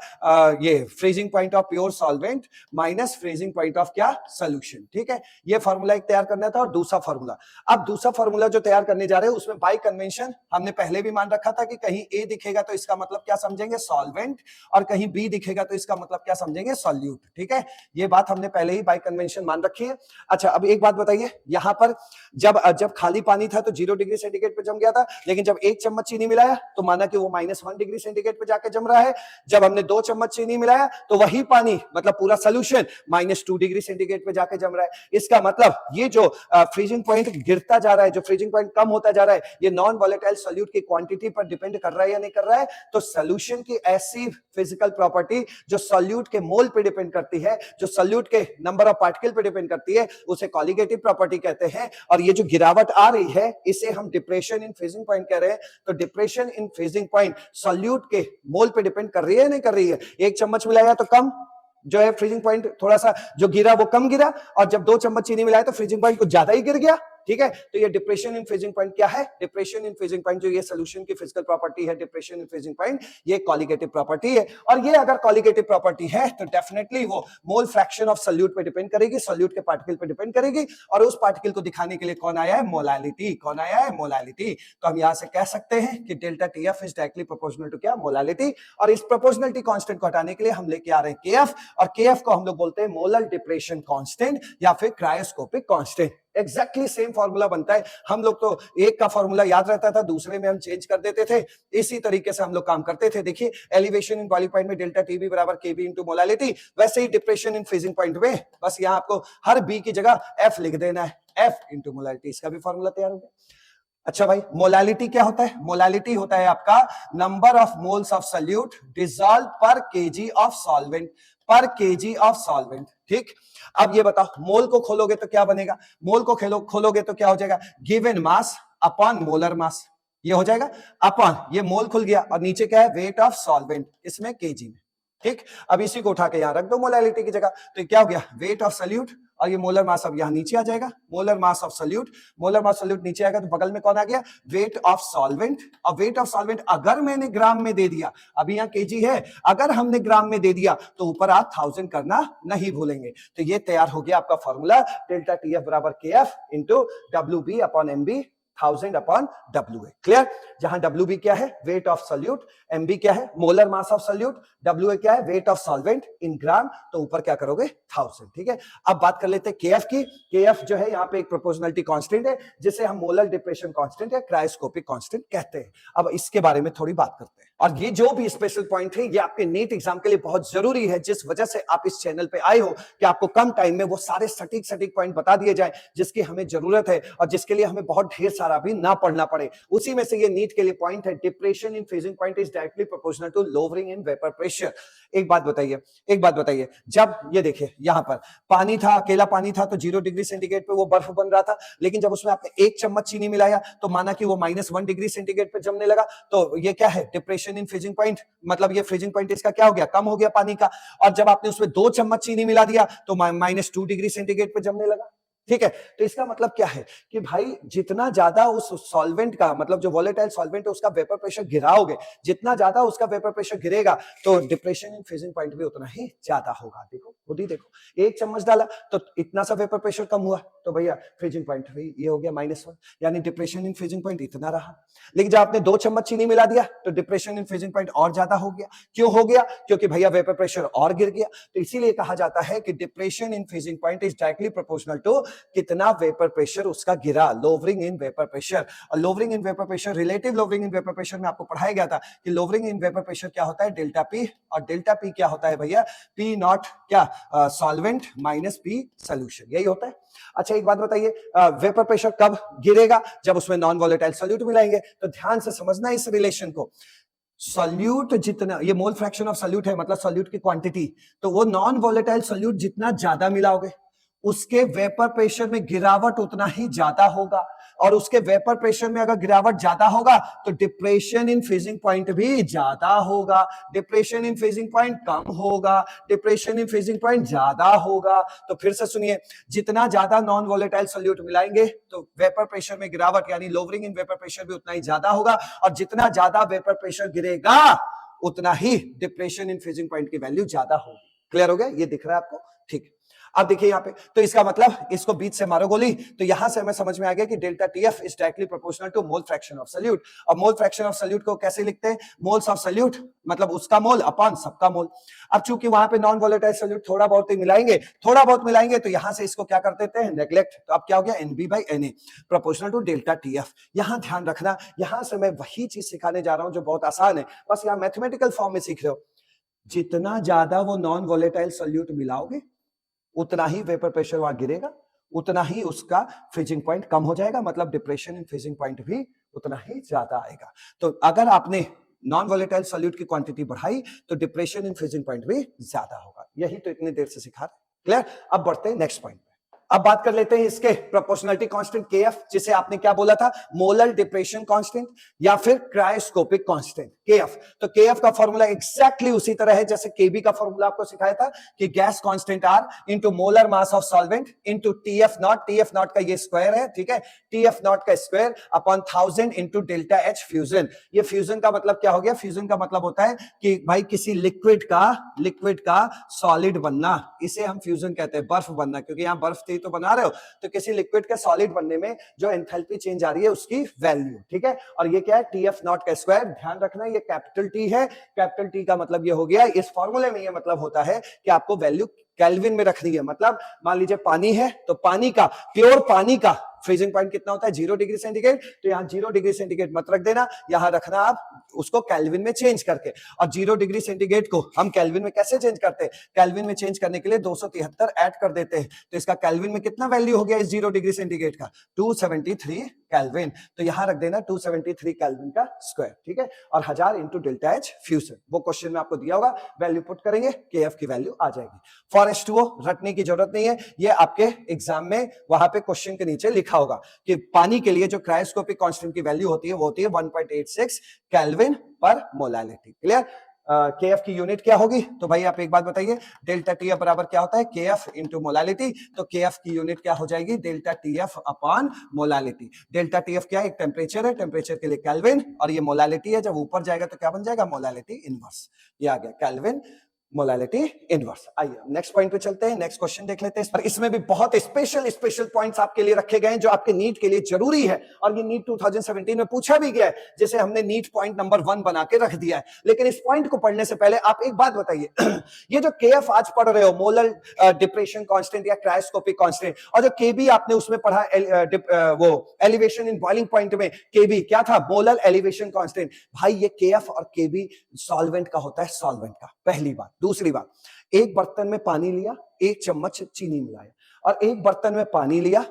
ये freezing point of pure solvent minus freezing point of क्या, सॉल्यूशन। ठीक है, ये फॉर्मूला एक तैयार करना था। और दूसरा फॉर्मूला, अब दूसरा फॉर्मूला जो तैयार करने जा रहे हैं उसमें बाय कन्वेंशन हमने पहले भी मान रखा था कि कहीं A दिखेगा तो इसका मतलब क्या समझेंगे, सॉल्वेंट, और कहीं B दिखेगा तो इसका मतलब क्या समझेंगे, सॉल्यूट। ठीक है, ये बात हमने पहले ही बाय कन्वेंशन मान रखी है। अच्छा, अब एक बात बताइए, यहां पर जब खाली पानी था तो 0 डिग्री सेंटीग्रेड पे जम गया था, लेकिन जब 1 चम्मच चीनी मिलाया तो माना कि वो -1 डिग्री सेंटीग्रेड पे जाके जम रहा है। जब हमने 2 चम्मच चीनी मिलाया तो वही पानी मतलब पूरा सॉल्यूशन -2 डिग्री सेंटीग्रेड पे जाके जम रहा है। इसका मतलब ये जो फ्रीजिंग पॉइंट गिरता जा रहा है, जो फ्रीजिंग पॉइंट कम होता जा रहा है, ये नॉन वोलेटाइल सॉल्यूट की क्वांटिटी पर डिपेंड कर रहा है या नहीं कर रहा है। तो सॉल्यूशन की ऐसी फिजिकल प्रॉपर्टी जो सॉल्यूट के मोल पे डिपेंड करती है, जो सॉल्यूट के नंबर ऑफ पार्टिकल पे डिपेंड करती है, उसे कॉलिगेटिव प्रॉपर्टी कहते हैं। और ये जो गिरावट आ रही है इसे हम डिप्रेशन इन फ्रीजिंग पॉइंट कह रहे हैं। तो depression in freezing point solute के मोल पे डिपेंड कर रही है नहीं कर रही है। 1 चम्मच मिलाया तो कम जो है फ्रीजिंग पॉइंट थोड़ा सा जो गिरा वो कम गिरा, और जब 2 चम्मच चीनी मिलाया तो फ्रीजिंग पॉइंट कुछ ज्यादा ही गिर गया। ठीक है। तो ये डिप्रेशन इन फ्रीजिंग पॉइंट क्या है? डिप्रेशन इन फ्रीजिंग पॉइंट जो ये सोल्यूशन की फिजिकल प्रॉपर्टी है, डिप्रेशन इन फ्रीजिंग पॉइंट, ये कॉलिगेटिव प्रॉपर्टी है। और ये अगर कॉलिगेटिव प्रॉपर्टी है तो डेफिनेटली वो मोल फ्रैक्शन ऑफ सोल्यूट पे डिपेंड करेगी, सोल्यूट के पार्टिकल पे डिपेंड करेगी। और उस पार्टिकल को दिखाने के लिए कौन आया है? मोलालिटी। कौन आया है? मोलालिटी। तो हम यहां से कह सकते हैं कि delta TF is directly proportional to क्या? मोलालिटी। और इस प्रोपोर्शनलिटी कांस्टेंट को हटाने के लिए हम लेके आ रहे हैं केएफ, और केएफ को हम लोग बोलते हैं मोलर डिप्रेशन कांस्टेंट या फिर cryoscopic constant. Exactly same formula बनता है। हम लोग तो एक का फॉर्मूला याद रहता था, दूसरे में हम चेंज कर देते थे, इसी तरीके से हम लोग काम करते थे। देखिए एलिवेशन इन बॉइलिंग पॉइंट में डेल्टा टीबी बराबर केबी इनटू मोलालिटी, वैसे ही डिप्रेशन इन फ्रीजिंग पॉइंट में बस यहां आपको हर बी की जगह एफ लिख देना है, एफ इनटू मोलालिटी। इसका भी फॉर्मूला तैयार हो गया। अच्छा भाई, मोलालिटी क्या होता है? मोलालिटी होता है आपका number of moles of solute dissolve पर केजी ऑफ सॉल्वेंट, पर केजी ऑफ सॉल्वेंट। ठीक, अब ये बताओ मोल को खोलोगे तो क्या बनेगा? मोल को खोलोगे तो क्या हो जाएगा? Given mass upon molar mass, ये हो जाएगा अपॉन, ये मोल खुल गया और नीचे क्या है? वेट ऑफ सॉल्वेंट, इसमें केजी में। ठीक, अब इसी को उठा के यहां रख दो मोलालिटी की जगह, तो क्या हो गया? वेट ऑफ सोल्यूट, और ये मोलर मास अब यहां नीचे आ जाएगा, molar mass of solute. Molar mass solute नीचे आएगा तो बगल में कौन आ गया? Weight of solvent. और वेट ऑफ सॉल्वेंट अगर मैंने ग्राम में दे दिया, अभी यहां केजी है, अगर हमने ग्राम में दे दिया तो ऊपर आप 1000 करना नहीं भूलेंगे। तो ये तैयार हो गया आपका फॉर्मूला, डेल्टा टीएफ बराबर KF into W upon MB, 1000 upon W A. Clear? जहां डब्ल्यू बी क्या है? वेट ऑफ सोल्यूट, एमबी क्या है? Molar mass of solute, W A क्या है? वेट ऑफ सॉल्वेंट इन ग्राम, तो ऊपर क्या करोगे? 1000। ठीक है, अब बात कर लेते हैं केएफ की। केएफ जो है यहाँ पे एक प्रोपोर्शनलिटी कांस्टेंट है, जिसे हम मोलर डिप्रेशन कांस्टेंट या क्रायोस्कोपिक कांस्टेंट कहते हैं। अब इसके बारे में थोड़ी बात करते हैं। और ये जो भी स्पेशल पॉइंट है, ये आपके नीट एग्जाम के लिए बहुत जरूरी है, जिस वजह से आप इस चैनल पे आए हो कि आपको कम टाइम में वो सारे सटीक पॉइंट बता दिए जाए जिसकी हमें जरूरत है, और जिसके लिए हमें बहुत ढेर सारा भी ना पढ़ना पड़े। उसी में से ये नीट के लिए पॉइंट है, depression in freezing point is directly proportional to lowering in vapour pressure. एक बात बताइए, जब ये देखिए यहां पर पानी था, अकेला पानी था, तो 0 डिग्री सेंटीग्रेड पे वो बर्फ बन रहा था, लेकिन जब उसमें आपने 1 चम्मच चीनी मिलाया तो माना कि वो -1 डिग्री सेंटीग्रेड पे जमने लगा। तो ये क्या है? डिप्रेशन इन फ्रीजिंग पॉइंट, मतलब ये फ्रीजिंग पॉइंट इसका क्या हो गया? कम हो गया पानी का। और जब आपने उसमें 2 चम्मच चीनी मिला दिया तो -2 डिग्री सेंटीग्रेड पे जमने लगा। ठीक है, तो इसका मतलब क्या है कि भाई जितना ज्यादा उस सॉल्वेंट का, मतलब जो वोलेटाइल सॉल्वेंट है उसका वेपर प्रेशर गिराओगे, जितना ज्यादा उसका वेपर प्रेशर गिरेगा तो डिप्रेशन इन फ्रीजिंग पॉइंट भी उतना ही ज्यादा होगा। देखो खुद ही देखो, 1 चम्मच डाला तो इतना सा वेपर प्रेशर कम हुआ, तो भैया फ्रीजिंग पॉइंट भी ये हो गया -1, यानी डिप्रेशन इन फ्रीजिंग पॉइंट इतना रहा। लेकिन जब आपने 2 चम्मच चीनी मिला दिया तो डिप्रेशन इन फ्रीजिंग पॉइंट और ज्यादा हो गया। क्यों हो गया? क्योंकि भैया वेपर प्रेशर और गिर गया। तो इसीलिए कहा जाता है कि depression in freezing point is directly proportional to कितना वेपर प्रेशर उसका गिरा, लोवरिंग इन वेपर प्रेशर। और lowering in vapour pressure, relative lowering in vapour pressure में आपको पढ़ाया गया था कि लोवरिंग इन वेपर प्रेशर क्या होता है? डेल्टा पी, और डेल्टा पी क्या होता है भैया? पी नॉट क्या? सॉल्वेंट माइनस पी सोल्यूशन, यही होता है। अच्छा एक बात बताइए, वेपर प्रेशर कब गिरेगा? जब उसमें नॉन वोलेटाइल सोल्यूट मिलाएंगे। तो ध्यान से समझना इस रिलेशन को। सोल्यूट जितना, ये मोल फ्रैक्शन ऑफ सोल्यूट है, मतलब सोल्यूट की क्वांटिटी, तो वो नॉन वोलेटाइल सोल्यूट जितना ज्यादा मिलाओगे उसके वेपर प्रेशर में गिरावट उतना ही ज्यादा होगा, और उसके वेपर प्रेशर में अगर गिरावट ज्यादा होगा तो डिप्रेशन इन फ्रीजिंग पॉइंट भी ज्यादा होगा, डिप्रेशन इन फ्रीजिंग पॉइंट कम होगा, डिप्रेशन इन फ्रीजिंग पॉइंट ज्यादा होगा। तो फिर से सुनिए, जितना ज्यादा नॉन वोलेटाइल सोल्यूट मिलाएंगे तो वेपर प्रेशर में गिरावट यानी लोवरिंग इन वेपर प्रेशर भी उतना ही ज्यादा होगा, और जितना ज्यादा वेपर प्रेशर गिरेगा उतना ही डिप्रेशन इन फ्रीजिंग पॉइंट की वैल्यू ज्यादा होगी। क्लियर हो गया? ये दिख रहा है आपको? ठीक। अब देखिए यहाँ पे, तो इसका मतलब इसको बीच से मारो गोली, तो यहां से हमें समझ में आ गया कि delta TF is directly proportional to mole fraction of solute. और मोल फ्रैक्शन ऑफ सोल्यूट को कैसे लिखते हैं? मोल्स ऑफ सोल्यूट मतलब उसका मोल अपॉन सबका मोल। अब चूंकि वहां पे नॉन वोलेटाइल सोल्यूट थोड़ा बहुत ही मिलाएंगे, तो यहां से इसको क्या कर देते हैं? नेग्लेक्ट। तो अब क्या हो गया? NB by NA proportional to delta TF. यहां ध्यान रखना, यहां से मैं वही चीज सिखाने जा रहा हूं जो बहुत आसान है, बस यहां मैथमेटिकल फॉर्म में सीख रहे हो। जितना ज्यादा वो नॉन वोलेटाइल सोल्यूट मिलाओगे उतना ही वेपर प्रेशर वहां गिरेगा, उतना ही उसका फ्रीजिंग पॉइंट कम हो जाएगा, मतलब डिप्रेशन इन फ्रीजिंग पॉइंट भी उतना ही ज्यादा आएगा। तो अगर आपने नॉन वोलेटाइल सोल्यूट की क्वांटिटी बढ़ाई तो डिप्रेशन इन फ्रीजिंग पॉइंट भी ज्यादा होगा। यही तो इतनी देर से सिखा रहे। क्लियर? अब बढ़ते हैं नेक्स्ट पॉइंट पे। अब बात कर लेते हैं इसके प्रोपोर्शनलिटी कांस्टेंट केएफ, जिसे आपने क्या बोला था, मोलर डिप्रेशन कांस्टेंट या फिर क्रायोस्कोपिक कांस्टेंट केएफ। तो केएफ का फॉर्मूला एग्जैक्टली उसी तरह है जैसे केबी का फॉर्मूला आपको सिखाया था कि gas constant R into molar mass of solvent into TF naught का ये स्क्वायर है, ठीक है, टीएफ नॉट का square upon 1000 into delta H fusion. ये फ्यूजन का मतलब क्या हो गया, फ्यूजन का मतलब होता है कि भाई किसी लिक्विड का सॉलिड बनना, इसे हम फ्यूजन कहते हैं, बर्फ बनना, क्योंकि यहां बर्फ थी तो बना रहे हो, तो किसी लिक्विड के सॉलिड बनने में जो एंथैल्पी चेंज आ रही है उसकी वैल्यू, ठीक है। और ये क्या है, टीएफ नॉट का स्क्वायर, ध्यान रखना ये कैपिटल टी है, कैपिटल टी का मतलब ये हो गया, इस फॉर्मूले में ये मतलब होता है कि आपको वैल्यू केल्विन में रखनी है। मतलब मान लीजिए पानी है तो पानी का, प्योर पानी का फ्रीजिंग पॉइंट कितना होता है, 0 डिग्री सेंटीग्रेड, तो यहाँ 0 डिग्री सेंटीग्रेड मत रख देना, यहां रखना आप उसको केल्विन में चेंज करके। और 0 डिग्री सेंटीग्रेड को हम केल्विन में कैसे चेंज करते हैं, केल्विन में चेंज करने के लिए 273 ऐड कर देते हैं, तो इसका केल्विन में कितना वैल्यू हो गया इस 0 डिग्री सेंटीग्रेड का, 273 केल्विन। तो यहां रख देना 273 केल्विन का स्क्वायर, ठीक है, और 1000 इंटू डेल्टा एच फ्यूजन, वो क्वेश्चन में आपको दिया होगा, वैल्यू पुट करेंगे, केएफ की वैल्यू आ जाएगी। फॉर H2O रटने की जरूरत नहीं है, ये आपके एग्जाम में वहां पे क्वेश्चन के नीचे लिखा होगा कि पानी के लिए जो क्रायोस्कोपिक कांस्टेंट की वैल्यू होती है वो होती है 1.86 केल्विन पर मोलालिटी। क्लियर। केएफ की यूनिट क्या होगी, तो भाई आप एक बात बताइए, डेल्टा टीएफ बराबर क्या होता है, केएफ इंटू मोलालिटी, तो केएफ की यूनिट क्या हो जाएगी, delta TF upon molality. Delta TF क्या है, एक टेम्परेचर है, टेम्परेचर के लिए केल्विन, और ये मोलालिटी है, जब ऊपर जाएगा तो क्या बन जाएगा, मोलालिटी इनवर्स, ये आ गया केल्विन मोलालिटी इनवर्स। आइए नेक्स्ट पॉइंट पे चलते हैं, नेक्स्ट क्वेश्चन देख लेते हैं। पर इसमें भी बहुत स्पेशल पॉइंट्स आपके लिए रखे गए हैं जो आपके नीट के लिए जरूरी है, और ये नीट 2017 में पूछा भी गया है, जिसे हमने नीट पॉइंट नंबर 1 बना के रख दिया है। लेकिन इस पॉइंट को पढ़ने से पहले आप एक बात बताइए, ये जो केएफ आज पढ़ रहे हो, मोलर डिप्रेशन कांस्टेंट या क्रायोस्कोपिक कांस्टेंट, और जो केबी आपने उसमें पढ़ा वो एलिवेशन इन बॉइलिंग पॉइंट में केबी क्या था, मोलर एलिवेशन कांस्टेंट, भाई ये केएफ और केबी सॉल्वेंट का होता है, सॉल्वेंट का, पहली बात। दूसरी बात, एक बर्तन में पानी लिया, 1 चम्मच चीनी मिलाया, और एक बर्तन में पानी लिया,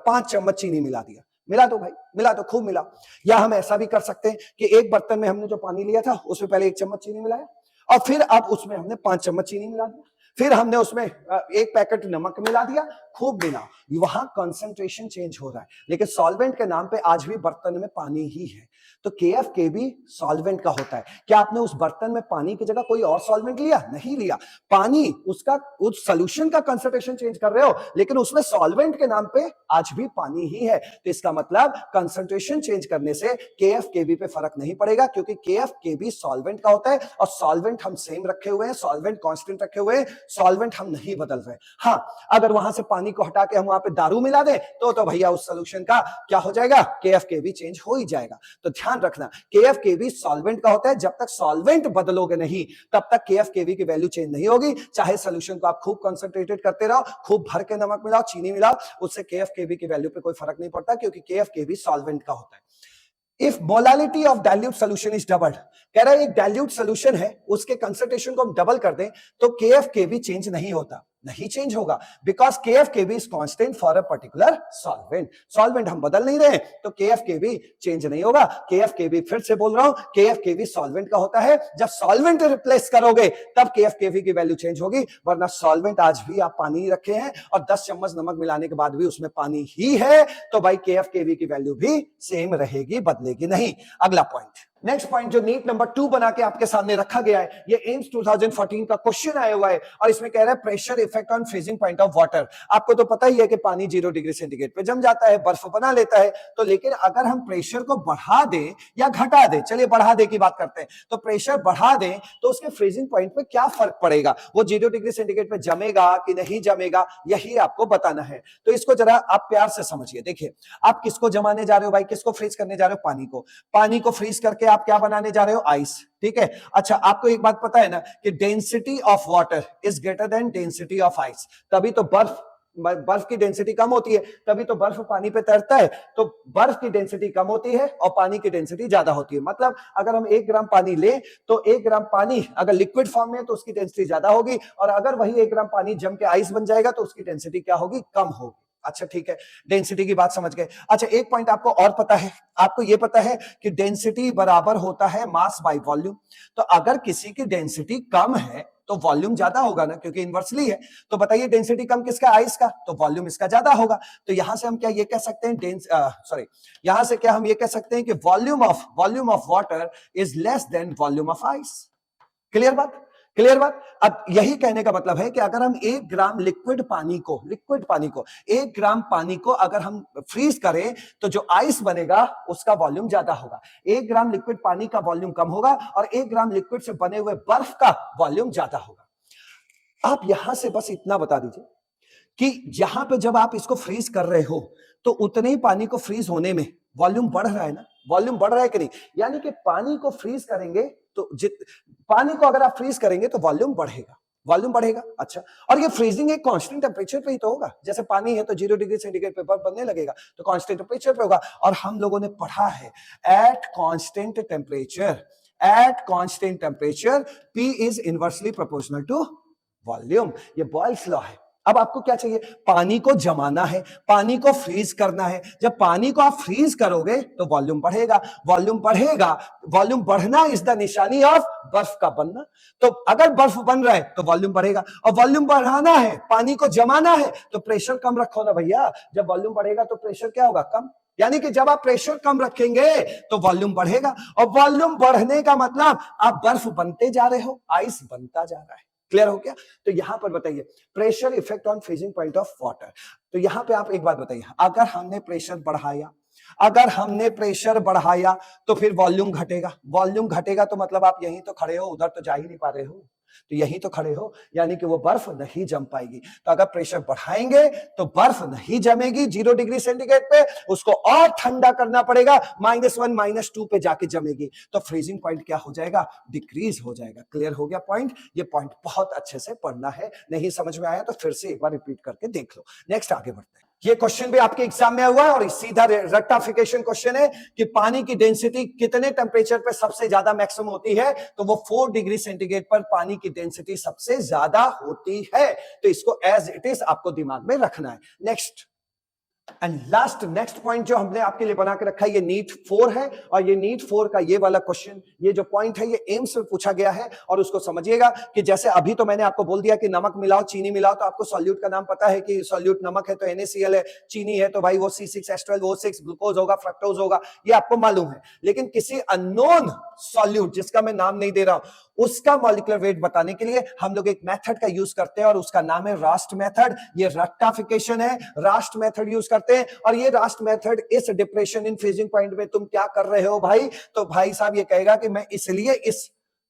5 चम्मच चीनी मिला दिया, मिला दो भाई, मिला दो, खूब मिला। या हम ऐसा भी कर सकते हैं कि एक बर्तन में हमने जो पानी लिया था उसमें पहले 1 चम्मच चीनी मिलाया, और फिर अब उसमें हमने 5 चम्मच चीनी मिला दिया, फिर हमने उसमें 1 पैकेट नमक मिला दिया, खूब मिला। वहां कंसंट्रेशन चेंज हो रहा है, लेकिन सॉल्वेंट के नाम पे आज भी बर्तन में पानी ही है, तो केएफ के भी सॉल्वेंट का होता है। क्या आपने उस बर्तन में पानी की जगह कोई और सॉल्वेंट लिया, नहीं लिया, पानी उसका उस सॉल्यूशन का कंसंट्रेशन चेंज कर रहे हो, लेकिन उसमें सॉल्वेंट के नाम पे आज भी पानी ही है। तो इसका मतलब कंसंट्रेशन चेंज करने से केएफ केबी पे फर्क नहीं पड़ेगा, क्योंकि केएफ केबी सॉल्वेंट का होता है, और सॉल्वेंट हम सेम रखे हुए हैं, सॉल्वेंट कांस्टेंट रखे हुए हैं, सॉल्वेंट हम नहीं बदल रहे। हाँ, अगर वहां से पानी को हटा के हम वहां पे दारू मिला दें तो भैया उस सॉल्यूशन का क्या हो जाएगा, केएफ केबी चेंज हो ही जाएगा। तो ध्यान रखना, केएफ केबी सॉल्वेंट का होता है, जब तक सॉल्वेंट बदलोगे नहीं तब तक केएफ केबी की वैल्यू चेंज नहीं होगी। चाहे सॉल्यूशन को आप खूब कंसंट्रेटेड करते रहो, खूब भर के नमक मिलाओ, चीनी मिलाओ, उससे केएफ केबी की वैल्यू पे कोई फर्क नहीं पड़ता, क्योंकि केएफ केबी सॉल्वेंट का होता है। If molality of dilute solution is doubled, कह रहा है एक डाइल्यूट सोल्यूशन है, उसके कंसंट्रेशन को हम डबल कर दें तो केएफ केबी चेंज नहीं होता, नहीं चेंज होगा, because KF KB is constant for a particular solvent. Solvent हम बदल नहीं रहे, तो केएफ केबी चेंज नहीं होगा। केएफ केबी, फिर से बोल रहा हूं, केएफ केबी सॉल्वेंट का होता है, जब सॉल्वेंट रिप्लेस करोगे तब केएफ केबी की वैल्यू चेंज होगी, वरना सॉल्वेंट आज भी आप पानी रखे हैं और 10 चम्मच नमक मिलाने के बाद भी उसमें पानी ही है, तो भाई केएफ केबी की वैल्यू भी सेम रहेगी, बदलेगी नहीं। अगला पॉइंट, नेक्स्ट पॉइंट जो नीट नंबर 2 बना के आपके सामने रखा गया है, ये एम्स 2014 का क्वेश्चन आया हुआ है, और इसमें कह रहा है pressure effect on freezing point of water. आपको तो पता ही है कि पानी 0 डिग्री सेंटीग्रेड पे जम जाता है, बर्फ बना लेता है, तो लेकिन अगर हम प्रेशर को बढ़ा दें या घटा दें, चलिए बढ़ा दे की बात करते हैं, तो प्रेशर बढ़ा दें तो उसके फ्रीजिंग पॉइंट पे क्या फर्क पड़ेगा, वो 0 डिग्री सेंटीग्रेड पे जमेगा कि नहीं जमेगा, यही आपको बताना है। तो इसको जरा आप प्यार से समझिए। देखिए, आप किसको जमाने जा रहे हो भाई, किसको फ्रीज करने जा रहे हो, पानी को। पानी को फ्रीज करके आप क्या बनाने जा रहे हो, आइस, ठीक है। अच्छा, आपको एक बात पता है ना कि density of water is greater than density of ice, तभी तो बर्फ की डेंसिटी कम होती है, तभी तो बर्फ पानी पे तैरता है। तो बर्फ की डेंसिटी कम होती है और पानी की डेंसिटी ज्यादा होती है। मतलब अगर हम 1 ग्राम पानी लें तो 1 ग्राम पानी अगर लिक्विड फॉर्म में है तो उसकी डेंसिटी ज्यादा होगी, और अगर वही 1 ग्राम पानी जम के आइस बन जाएगा तो उसकी डेंसिटी क्या होगी, कम होगी। अच्छा ठीक है, डेंसिटी की बात समझ गए। अच्छा, एक पॉइंट आपको और पता है, आपको यह पता है कि डेंसिटी बराबर होता है मास बाय वॉल्यूम। तो अगर किसी की डेंसिटी कम है तो वॉल्यूम ज्यादा होगा ना, क्योंकि इनवर्सली है। तो बताइए डेंसिटी कम किसका, आइस का, तो वॉल्यूम इसका ज्यादा होगा। तो यहां से हम क्या ये कह सकते हैं, यहां से क्या हम ये कह सकते हैं कि volume of water is less than volume of ice. Clear बात, क्लियर बात। अब यही कहने का मतलब है कि अगर हम 1 ग्राम लिक्विड पानी को 1 ग्राम पानी को अगर हम फ्रीज करें तो जो आइस बनेगा उसका वॉल्यूम ज्यादा होगा। 1 ग्राम लिक्विड पानी का वॉल्यूम कम होगा और 1 ग्राम लिक्विड से बने हुए बर्फ का वॉल्यूम ज्यादा होगा। आप यहां से बस इतना बता दीजिए कि जहां पे जब आप इसको फ्रीज कर रहे हो तो उतने ही पानी को फ्रीज होने में वॉल्यूम बढ़ रहा है ना, वॉल्यूम बढ़ रहा है कि नहीं। यानी कि पानी को फ्रीज करेंगे तो पानी को अगर आप फ्रीज करेंगे तो वॉल्यूम बढ़ेगा। अच्छा, और ये फ्रीजिंग एक कांस्टेंट टेम्परेचर पे ही तो होगा। जैसे पानी है तो 0 डिग्री सेंटीग्रेड पे बर्फ बनने लगेगा तो कांस्टेंट टेम्परेचर पे होगा। और हम लोगों ने पढ़ा है at constant temperature P is inversely proportional to volume. ये बॉयल्स लॉ है। अब आपको क्या चाहिए, पानी को जमाना है, पानी को फ्रीज करना है। जब पानी को आप फ्रीज करोगे तो वॉल्यूम बढ़ेगा, वॉल्यूम बढ़ना इज द निशानी ऑफ बर्फ का बनना। तो अगर बर्फ बन रहा है तो वॉल्यूम बढ़ेगा, और वॉल्यूम बढ़ाना है, पानी को जमाना है तो प्रेशर कम रखो ना भैया। जब वॉल्यूम बढ़ेगा तो प्रेशर क्या होगा, कम। यानी कि जब आप प्रेशर कम रखेंगे तो वॉल्यूम बढ़ेगा, और वॉल्यूम बढ़ने का मतलब आप बर्फ बनते जा रहे हो, आइस बनता जा रहा है। क्लियर हो गया। तो यहां पर बताइए pressure effect on freezing point of water. तो यहां पे आप एक बात बताइए, अगर हमने प्रेशर बढ़ाया तो फिर वॉल्यूम घटेगा तो मतलब आप यहीं तो खड़े हो, उधर तो जा ही नहीं पा रहे हो, तो यहीं तो खड़े हो, यानी कि वो बर्फ नहीं जम पाएगी। तो अगर प्रेशर बढ़ाएंगे तो बर्फ नहीं जमेगी 0 डिग्री सेंटीग्रेड पे, उसको और ठंडा करना पड़ेगा, -1 -2 पे जाके जमेगी। तो फ्रीजिंग पॉइंट क्या हो जाएगा, डिक्रीज हो जाएगा। क्लियर हो गया पॉइंट। ये पॉइंट बहुत अच्छे से पढ़ना है, नहीं समझ में आया तो फिर से एक बार रिपीट करके देख लो। नेक्स्ट आगे बढ़ते हैं। ये क्वेश्चन भी आपके एग्जाम में हुआ है और सीधा रेक्टिफिकेशन क्वेश्चन है कि पानी की डेंसिटी कितने टेंपरेचर पर सबसे ज्यादा मैक्सिमम होती है, तो वो 4 डिग्री सेंटीग्रेड पर पानी की डेंसिटी सबसे ज्यादा होती है। तो इसको एज इट इज आपको दिमाग में रखना है। नेक्स्ट एंड नेक्स्ट पॉइंट जो हमने आपके लिए बना के रखा है, ये नीट 4 है, और ये नीट 4 का ये वाला क्वेश्चन, ये जो पॉइंट है, ये एम्स में पूछा गया है। और उसको समझिएगा कि जैसे अभी तो मैंने आपको बोल दिया कि नमक मिलाओ, चीनी मिलाओ, तो आपको सॉल्यूट का नाम पता है कि सॉल्यूट नमक है तो NaCl है, चीनी है तो भाई वो C6H12O6 ग्लूकोज होगा, फ्रक्टोज होगा, ये आपको मालूम है। लेकिन किसी अननोन सॉल्यूट जिसका मैं नाम नहीं दे रहा हूं, उसका मॉलिक्यूलर वेट बताने के लिए हम लोग एक मेथड का यूज करते हैं और उसका नाम है रास्ट मेथड। ये रेक्टिफिकेशन है, रास्ट मेथड यूज करते हैं। और ये रास्ट मेथड इस डिप्रेशन इन फ्रीजिंग पॉइंट में तुम क्या कर रहे हो भाई, तो भाई साहब ये कहेगा कि मैं इसलिए इस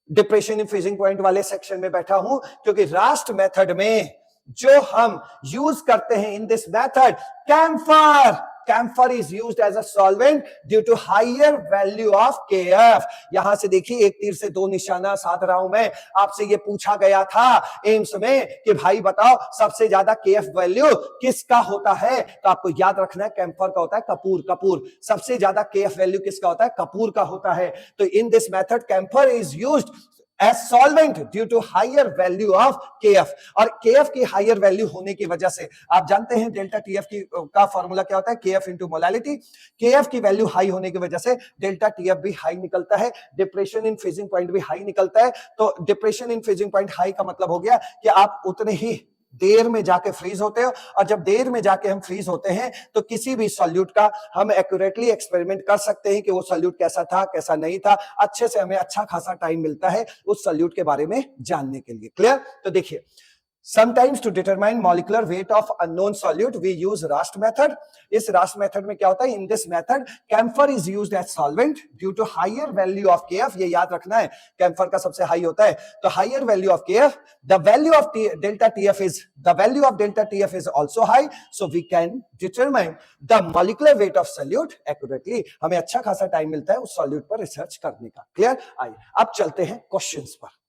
डिप्रेशन इन फ्रीजिंग पॉइंट वाले सेक्शन में बैठा हूं क्योंकि रास्ट मेथड में जो हम यूज करते हैं in this method, camphor is used as a solvent due to higher value of KF। यहां से देखिए एक तीर से दो निशाना साध रहा हूं मैं। आपसे ये पूछा गया था एम्स में कि भाई बताओ सबसे ज्यादा KF वैल्यू किसका होता है, तो आपको याद रखना है कैम्फर का होता है कपूर। सबसे ज्यादा KF वैल्यू किसका होता है, कपूर का होता है। तो in this method camphor is used as solvent due to higher value of KF। और KF की हायर वैल्यू होने की वजह से आप जानते हैं डेल्टा TF का फॉर्मूला क्या होता है, KF इंटू मोलालिटी। KF की वैल्यू हाई होने की वजह से डेल्टा TF भी हाई निकलता है, डिप्रेशन इन फ्रीजिंग पॉइंट भी हाई निकलता है। तो depression in freezing point high का मतलब हो गया कि आप उतने ही देर में जाके फ्रीज होते हो, और जब देर में जाके हम फ्रीज होते हैं तो किसी भी सॉल्यूट का हम एक्यूरेटली एक्सपेरिमेंट कर सकते हैं कि वो सॉल्यूट कैसा था कैसा नहीं था। अच्छे से हमें अच्छा खासा टाइम मिलता है उस सॉल्यूट के बारे में जानने के लिए। क्लियर। तो देखिए Sometimes to determine molecular weight of unknown solute, we use Rast method. इस Rast method में क्या होता है? In this method, camphor is used as solvent due to higher value of KF. ये याद रखना है, camphor का सबसे हाई होता है, तो higher value of KF, the value of delta TF is also high, so we can determine the molecular weight of solute accurately. हमें अच्छा खासा टाइम मिलता है उस solute पर रिसर्च करने का। क्लियर। आइए अब चलते हैं क्वेश्चंस पर।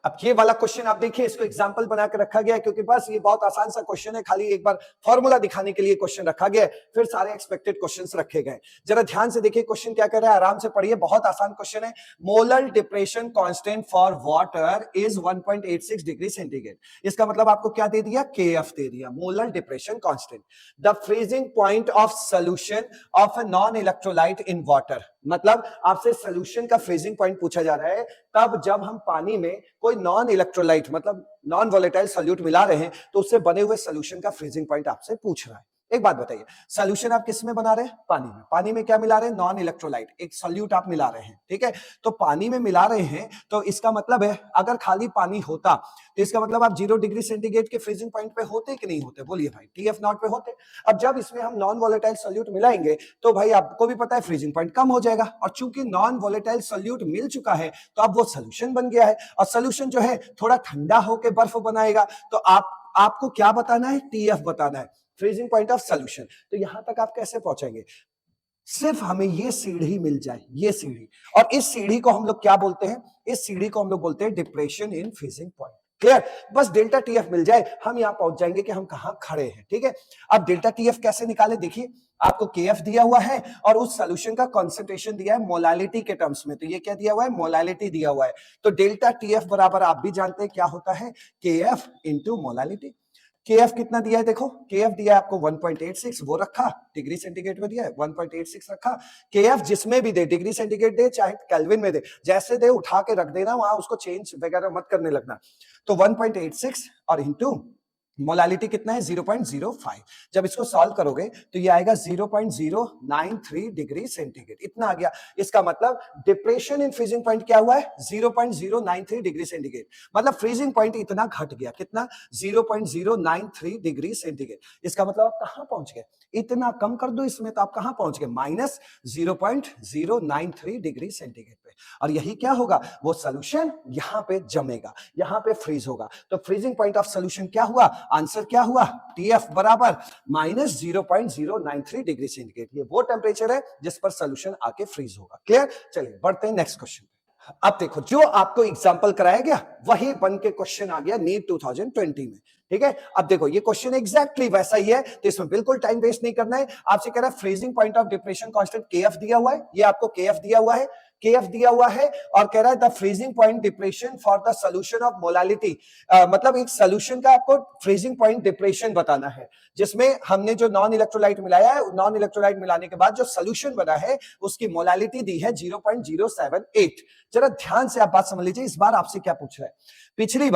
अब ये वाला क्वेश्चन आप देखिए, इसको एग्जांपल बना के रखा गया है क्योंकि बस ये बहुत आसान सा क्वेश्चन है, खाली एक बार फॉर्मूला दिखाने के लिए क्वेश्चन रखा गया है, फिर सारे एक्सपेक्टेड क्वेश्चंस रखे गए। जरा ध्यान से देखिए क्वेश्चन क्या कर रहा है, आराम से पढ़िए, बहुत आसान क्वेश्चन है। Molar depression constant for water is 1.86 degree centigrade. इसका मतलब आपको क्या दे दिया, KF दे दिया, molar depression constant. The freezing point of solution of a non electrolyte in water, मतलब आपसे सोल्यूशन का फ्रीजिंग पॉइंट पूछा जा रहा है तब जब हम पानी में कोई नॉन इलेक्ट्रोलाइट मतलब नॉन वोलेटाइल सॉल्यूट मिला रहे हैं तो उससे बने हुए सोल्यूशन का फ्रीजिंग पॉइंट आपसे पूछ रहा है। एक बात बताइए, सॉल्यूशन आप किस में बना रहे हैं? पानी में। पानी में क्या मिला रहे हैं? नॉन इलेक्ट्रोलाइट, एक सॉल्यूट आप मिला रहे हैं, ठीक है। तो पानी में मिला रहे हैं तो इसका मतलब है अगर खाली पानी होता तो इसका मतलब आप 0 डिग्री सेंटीग्रेड के फ्रीजिंग पॉइंट पे होते कि नहीं होते? बोलिए भाई, टीएफ नॉट पे होते। अब जब इसमें हम नॉन वोलेटाइल सॉल्यूट मिलाएंगे तो भाई आपको भी पता है फ्रीजिंग पॉइंट कम हो जाएगा, और चूंकि नॉन वोलेटाइल सॉल्यूट मिल चुका है तो अब वो सोल्यूशन बन गया है, और सोल्यूशन जो है थोड़ा ठंडा होकर बर्फ बनाएगा। तो आपको क्या बताना है? टीएफ बताना है, फ्रीजिंग पॉइंट ऑफ सॉल्यूशन। तो यहां तक आप कैसे पहुंचेंगे? सिर्फ हमें ये सीढ़ी मिल जाए, ये सीढ़ी, और इस सीढ़ी को हम लोग क्या बोलते हैं? इस सीढ़ी को हम लोग बोलते हैं depression in freezing point. Clear? बस डेल्टा टीएफ मिल जाए हम यहां पहुंच जाएंगे कि हम कहां खड़े हैं, ठीक है। अब डेल्टा टीएफ कैसे निकाले? देखिए, आपको केएफ दिया हुआ है और उस सॉल्यूशन का कंसंट्रेशन दिया है मोलालिटी के टर्म्स में, तो ये क्या दिया हुआ है? मोलालिटी दिया हुआ है। तो डेल्टा टीएफ बराबर आप भी जानते हैं क्या होता है? KF into molality. केएफ कितना दिया है? देखो, केएफ दिया है आपको 1.86, वो रखा, डिग्री सेंटीग्रेड में दिया है 1.86 रखा। केएफ जिसमें भी दे, डिग्री सेंटीग्रेड दे चाहे केल्विन में दे, जैसे दे उठा के रख देना, वहां उसको चेंज वगैरह मत करने लगना। तो 1.86 और इंटू मोलालिटी कितना है? 0.05। जब इसको सॉल्व करोगे तो ये आएगा 0.093 डिग्री सेंटीग्रेड, इतना आ गया। इसका मतलब डिप्रेशन इन फ्रीजिंग पॉइंट क्या हुआ है? 0.093 डिग्री सेंटीग्रेड। मतलब फ्रीजिंग पॉइंट इतना घट गया, कितना? 0.093 डिग्री सेंटीग्रेड। इसका मतलब आप कहां पहुंच गए? इतना कम कर दो इसमें तो आप कहां पहुंच गए? माइनस 0.093 डिग्री सेंटीग्रेड पे। और यही क्या होगा? वो सॉल्यूशन यहां पे जमेगा, यहां पे फ्रीज होगा। तो फ्रीजिंग पॉइंट ऑफ सॉल्यूशन क्या हुआ? आंसर क्या हुआ? टीएफ बराबर माइनस 0.093 डिग्री सेंटीग्रेड। ये वो टेम्परेचर है जिस पर सॉल्यूशन आके फ्रीज होगा। क्लियर? चलिए बढ़ते हैं नेक्स्ट क्वेश्चन। अब देखो, जो आपको एग्जांपल कराया गया वही बन के क्वेश्चन आ गया नीट 2020 में, ठीक है। अब देखो, ये क्वेश्चन एग्जैक्टली वैसा ही है, तो इसमें बिल्कुल टाइम वेस्ट नहीं करना है। आपसे कह रहा है freezing point of depression constant KF दिया हुआ है, ये आपको केएफ दिया हुआ है, केएफ दिया हुआ है, और कह रहा है the freezing point depression for the solution of molality. मतलब एक सॉल्यूशन का आपको फ्रीजिंग पॉइंट डिप्रेशन बताना है, जिसमें हमने जो नॉन इलेक्ट्रोलाइट मिलाया है, नॉन इलेक्ट्रोलाइट मिलाने के बाद जो सॉल्यूशन बना है उसकी मोलालिटी दी है 0.078। जरा ध्यान से आप बात समझ लीजिए, इस बार आपसे क्या पूछ रहा है। पिछली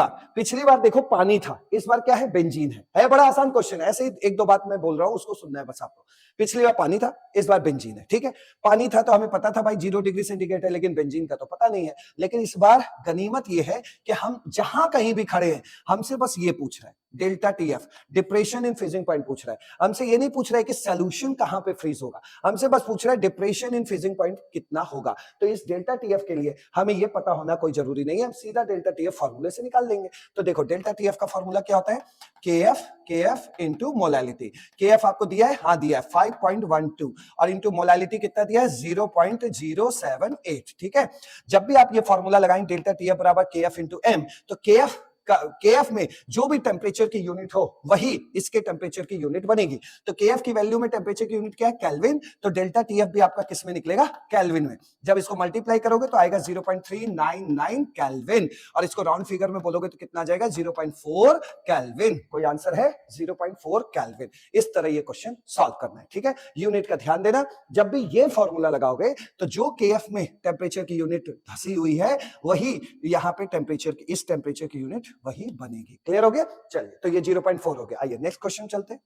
बार देखो पानी था, इस बार क्या है? बेंजीन है बड़ा आसान क्वेश्चन है, ऐसे ही एक दो बात मैं बोल रहा हूं उसको सुनना है बस आपको। पिछली बार पानी था, इस बार बेंजीन है, ठीक है। पानी था तो हमें पता था भाई 0 डिग्री सेंटीग्रेड है, लेकिन बेंजीन का तो पता नहीं है। लेकिन इस बार गनीमत यह है कि हम जहां कहीं भी खड़े हैं हमसे बस ये पूछ रहा है, delta TF, depression in freezing point पूछ रहा है। हमसे ये नहीं पूछ रहा है कि सॉल्यूशन कहां पे फ्रीज होगा, हमसे बस पूछ रहा है डिप्रेशन इन फ्रीजिंग पॉइंट कितना होगा। तो इस डेल्टा टीएफ के लिए हमें ये पता होना कोई जरूरी नहीं है, हम सीधा डेल्टा टीएफ फॉर्मूले से निकाल लेंगे। तो देखो, डेल्टा टीएफ का फॉर्मूला क्या होता है? KF into molality. केएफ आपको दिया है, हाँ दिया है 5.12, और इंटू मोलालिटी कितना दिया है? 0.078, ठीक है। जब भी आप ये फॉर्मूला लगाएं डेल्टा टीएफ बराबर केएफ इंटू एम, तो केएफ में जो भी टेम्परेचर की यूनिट हो वही इसके टेम्परेचर की यूनिट बनेगी। तो केएफ की वैल्यू में टेम्परेचर की यूनिट क्या है? केल्विन। तो डेल्टा टीएफ भी आपका किस में निकलेगा? केल्विन में। जब इसको मल्टीप्लाई करोगे तो आएगा 0.399 केल्विन, और इसको राउंड फिगर में बोलोगे तो कितना आ जाएगा? 0.4 केल्विन। कोई आंसर है? 0.4 केल्विन। इस तरह ये क्वेश्चन सॉल्व करना है, ठीक है। यूनिट का ध्यान देना, जब भी ये फॉर्मूला लगाओगे तो जो केएफ में टेम्परेचर की यूनिट धसी हुई है वही यहाँ पे टेम्परेचर की, इस टेम्परेचर की यूनिट वही बनेगी। क्लियर हो गया? चलिए, तो ये 0.4 हो गया। आइए नेक्स्ट क्वेश्चन चलते हैं।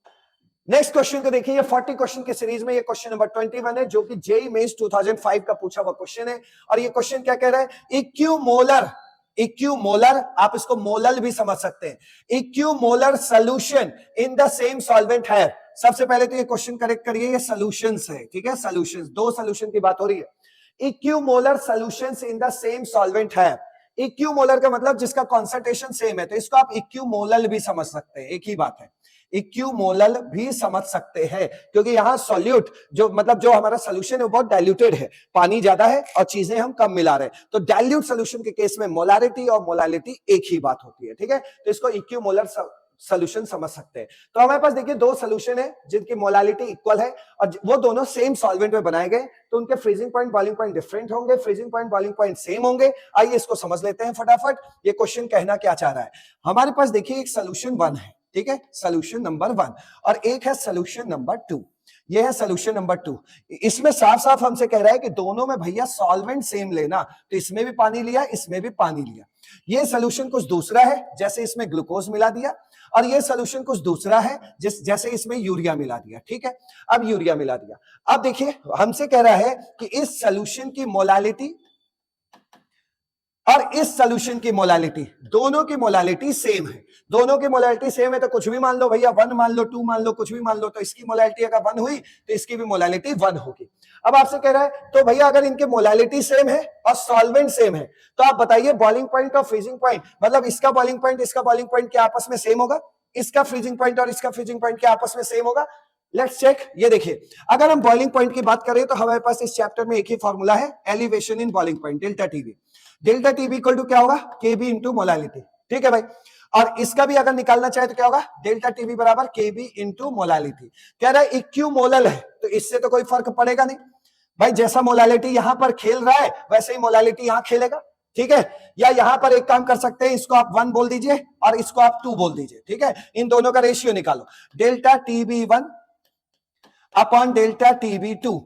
नेक्स्ट क्वेश्चन को देखिए, ये 40 क्वेश्चन की सीरीज में ये क्वेश्चन नंबर 21 है, जो कि जेईई मेंस 2005 का पूछा हुआ क्वेश्चन है। और ये क्वेश्चन क्या कह रहा है? इक्यूमोलर, आप इसको मोलल भी समझ सकते हैं, equimolar solution in the same solvent है। सबसे पहले तो ये क्वेश्चन करेक्ट करिए, ये सॉल्यूशंस है, ठीक है। सॉल्यूशंस, दो सॉल्यूशन की बात हो रही है। Equimolar solutions in the same solvent है। इक्यूमोलर का मतलब जिसका कॉन्सेंट्रेशन सेम है, तो इसको आप इक्यूमोलल भी समझ सकते हैं, एक ही बात है। इक्यूमोलल भी समझ सकते हैं, क्योंकि यहां सॉल्यूट जो मतलब जो हमारा सॉल्यूशन है वो बहुत डाइल्यूटेड है, पानी ज्यादा है और चीजें हम कम मिला रहे हैं। तो डाइल्यूट सॉल्यूशन के केस में मोलारिटी और मोलालिटी एक ही बात होती है, ठीक है। तो इसको इक्यूमोलर सॉल्यूशन समझ सकते हैं। तो हमारे पास देखिए दो सॉल्यूशन है जिनकी मोलालिटी इक्वल है और वो दोनों सेम सॉल्वेंट में बनाए गए, तो उनके freezing point boiling point different होंगे, freezing point boiling point same होंगे। आइए इसको समझ लेते हैं फटाफट, ये क्वेश्चन कहना क्या चाह रहा है। हमारे पास देखिए एक सॉल्यूशन 1 है, ठीक है, सॉल्यूशन नंबर 1, और एक है सॉल्यूशन नंबर 2। ये है सोल्यूशन नंबर 2। इसमें साफ साफ हमसे कह रहा है कि दोनों में भैया सॉल्वेंट सेम लेना, तो इसमें भी पानी लिया, इसमें भी पानी लिया। ये सोल्यूशन कुछ दूसरा है, जैसे इसमें ग्लूकोज मिला दिया, और ये सोल्यूशन कुछ दूसरा है जैसे इसमें यूरिया मिला दिया। ठीक है, अब यूरिया मिला दिया। अब देखिए हमसे कह रहा है कि इस सोल्यूशन की मोलालिटी और इस सोल्यूशन की मोलालिटी, दोनों की मोलालिटी सेम है। दोनों की मोलालिटी सेम है तो कुछ भी मान लो भैया, 1 मान लो, 2 मान लो, कुछ भी मान लो, तो इसकी मोलालिटी अगर 1 हुई तो इसकी भी मोलालिटी 1 होगी। अब आपसे कह रहा है तो भैया अगर इनके मोलालिटी सेम है और सॉल्वेंट सेम है तो आप बताइए बॉइलिंग पॉइंट और फ्रीजिंग पॉइंट, मतलब इसका बॉइलिंग पॉइंट इसका बॉइलिंग पॉइंट क्या आपस में सेम होगा? इसका फ्रीजिंग पॉइंट और इसका फ्रीजिंग पॉइंट क्या आपस में सेम होगा? Let's check. ये देखिए, अगर हम बॉइलिंग पॉइंट की बात करें तो हमारे पास इस चैप्टर में एक ही फॉर्मूला है, elevation in boiling point, delta TB. Delta TB equal to क्या होगा? KB into molality. ठीक है भाई, और इसका भी अगर निकालना चाहे तो क्या होगा? डेल्टा टीबी बराबर केबी इंटू मोलालिटी। कह रहा है इक्विमोलल है तो इससे तो कोई फर्क पड़ेगा नहीं भाई, जैसा मोलालिटी यहां पर खेल रहा है वैसे ही मोलालिटी यहां खेलेगा। ठीक है, या यहां पर एक काम कर सकते हैं, इसको आप 1 बोल दीजिए और इसको आप 2 बोल दीजिए। ठीक है, इन दोनों का रेशियो निकालो, delta TB 1 upon delta TB 2,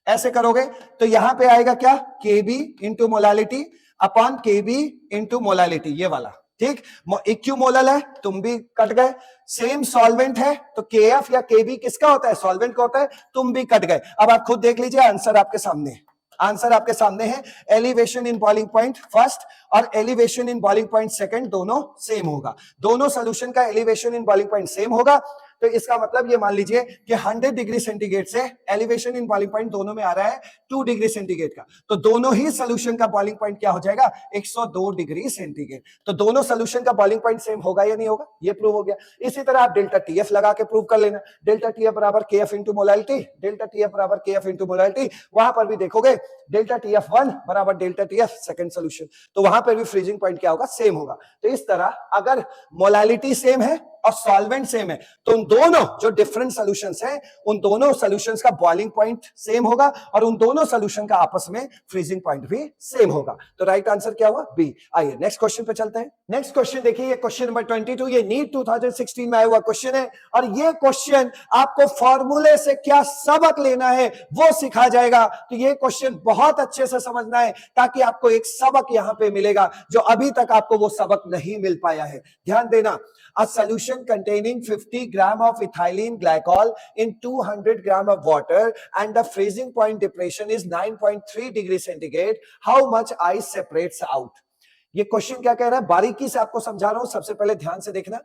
ऐसे करोगे तो यहां पे आएगा क्या? केबी इंटू मोलालिटी अपॉन केबी इंटू मोलालिटी, ये वाला। ठीक, इक्विमोलल है, तुम भी कट गए। सेम सॉल्वेंट है तो केएफ या केबी किसका होता है? सॉल्वेंट का होता है, तुम भी कट गए। अब आप खुद देख लीजिए, आंसर आपके सामने है। आंसर आपके सामने है, elevation in boiling point first और elevation in boiling point second दोनों सेम होगा। दोनों सॉल्यूशन का elevation in boiling point same होगा, तो इसका मतलब ये मान लीजिए कि 100 डिग्री सेंटीग्रेड से एलिवेशन इन बॉइलिंग पॉइंट दोनों में आ रहा है 2 डिग्री सेंटीग्रेड का, तो दोनों ही सॉल्यूशन का बॉइलिंग पॉइंट क्या हो जाएगा? 102 डिग्री सेंटीग्रेड। तो दोनों सॉल्यूशन का बॉइलिंग पॉइंट सेम होगा या नहीं होगा? ये प्रूव हो गया। इसी तरह आप डेल्टा टीएफ लगा के प्रूव कर लेना, डेल्टा टीएफ बराबर KF into molality, delta TF बराबर केएफ इंटू मोलालिटी। वहां पर भी देखोगे डेल्टा टीएफ 1 बराबर डेल्टा टीएफ सेकंड सॉल्यूशन, तो वहां पर भी फ्रीजिंग पॉइंट क्या होगा? सेम होगा। तो इस तरह अगर मोलालिटी सेम है और सॉल्वेंट सेम है तो उन दोनों जो डिफरेंट सॉल्यूशंस हैं उन दोनों सॉल्यूशंस का बॉइलिंग पॉइंट सेम होगा और उन दोनों सॉल्यूशन का आपस में फ्रीजिंग पॉइंट भी सेम होगा। तो राइट आंसर क्या हुआ? बी। आइए नेक्स्ट क्वेश्चन पे चलते हैं। नेक्स्ट क्वेश्चन देखिए, ये क्वेश्चन नंबर 22, ये नीट 2016 में आया हुआ क्वेश्चन है और ये क्वेश्चन आपको फॉर्मूले से क्या सबक लेना है वो सिखा जाएगा। तो ये क्वेश्चन बहुत अच्छे से समझना है ताकि आपको एक सबक यहां पे मिलेगा जो अभी तक आपको वो सबक नहीं मिल पाया है। ध्यान देना, a solution containing 50 gram of ethylene glycol in 200 gram of water and the freezing point depression is 9.3 degree centigrade, how much ice separates out? ये क्वेश्चन क्या कह रहा है, बारीकी से आपको समझा रहा हूं, सबसे पहले ध्यान से देखना।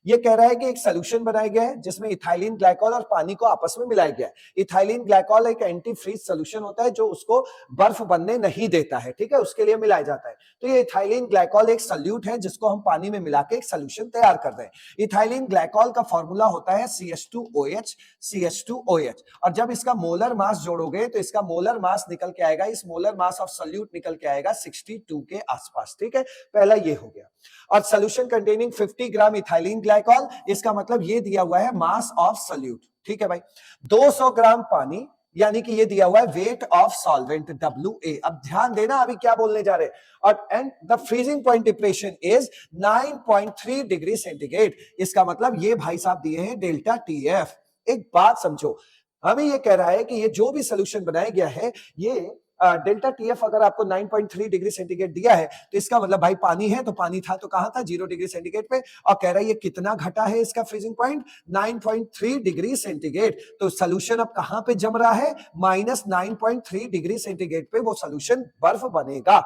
ये कह रहा है कि एक सॉल्यूशन बनाया गया है जिसमें इथाइलिन ग्लाइकॉल और पानी को आपस में मिलाया गया है। इथाइलिन ग्लाइकॉल एक एंटी फ्रीज सॉल्यूशन होता है जो उसको बर्फ बनने नहीं देता है, ठीक है, उसके लिए मिलाया जाता है। तो ये इथाइलिन ग्लाइकॉल एक सॉल्यूट है जिसको हम पानी में मिला के एक सॉल्यूशन तैयार कर रहे हैं। इथाइलिन ग्लाइकॉल का फॉर्मूला होता है CH2OH, CH2OH, और जब इसका मोलर मास जोड़ोगे तो इसका मोलर मास निकल के आएगा, इस मोलर मास ऑफ सॉल्यूट निकल के आएगा 62 के आसपास। ठीक है, पहला ये हो गया। और सॉल्यूशन कंटेनिंग 50 ग्राम इथाइलिन ग्लाइकॉल, इसका मतलब ये दिया हुआ है मास ऑफ सॉल्यूट। ठीक है भाई, 200 ग्राम पानी, यानी कि ये दिया हुआ है वेट ऑफ सॉल्वेंट WA। अब ध्यान देना अभी क्या बोलने जा रहे हैं। और and the freezing point depression is 9.3 degree centigrade, इसका मतलब ये भाई साहब दिए हैं डेल्टा TF। एक बात समझो, हमें ये कह रहा है कि ये जो भी सोल्यूशन बनाया गया है, ये डेल्टा TF अगर आपको 9.3 डिग्री सेंटीग्रेड दिया है तो इसका मतलब भाई पानी है, तो पानी था तो कहां था? 0 डिग्री सेंटीग्रेड पे। और कह रहा है ये कितना घटा है इसका फ्रीजिंग पॉइंट? 9.3 degree centigrade. तो सोल्यूशन अब कहां पे जम रहा है? -9.3 डिग्री सेंटीग्रेड पे वो सोल्यूशन बर्फ बनेगा।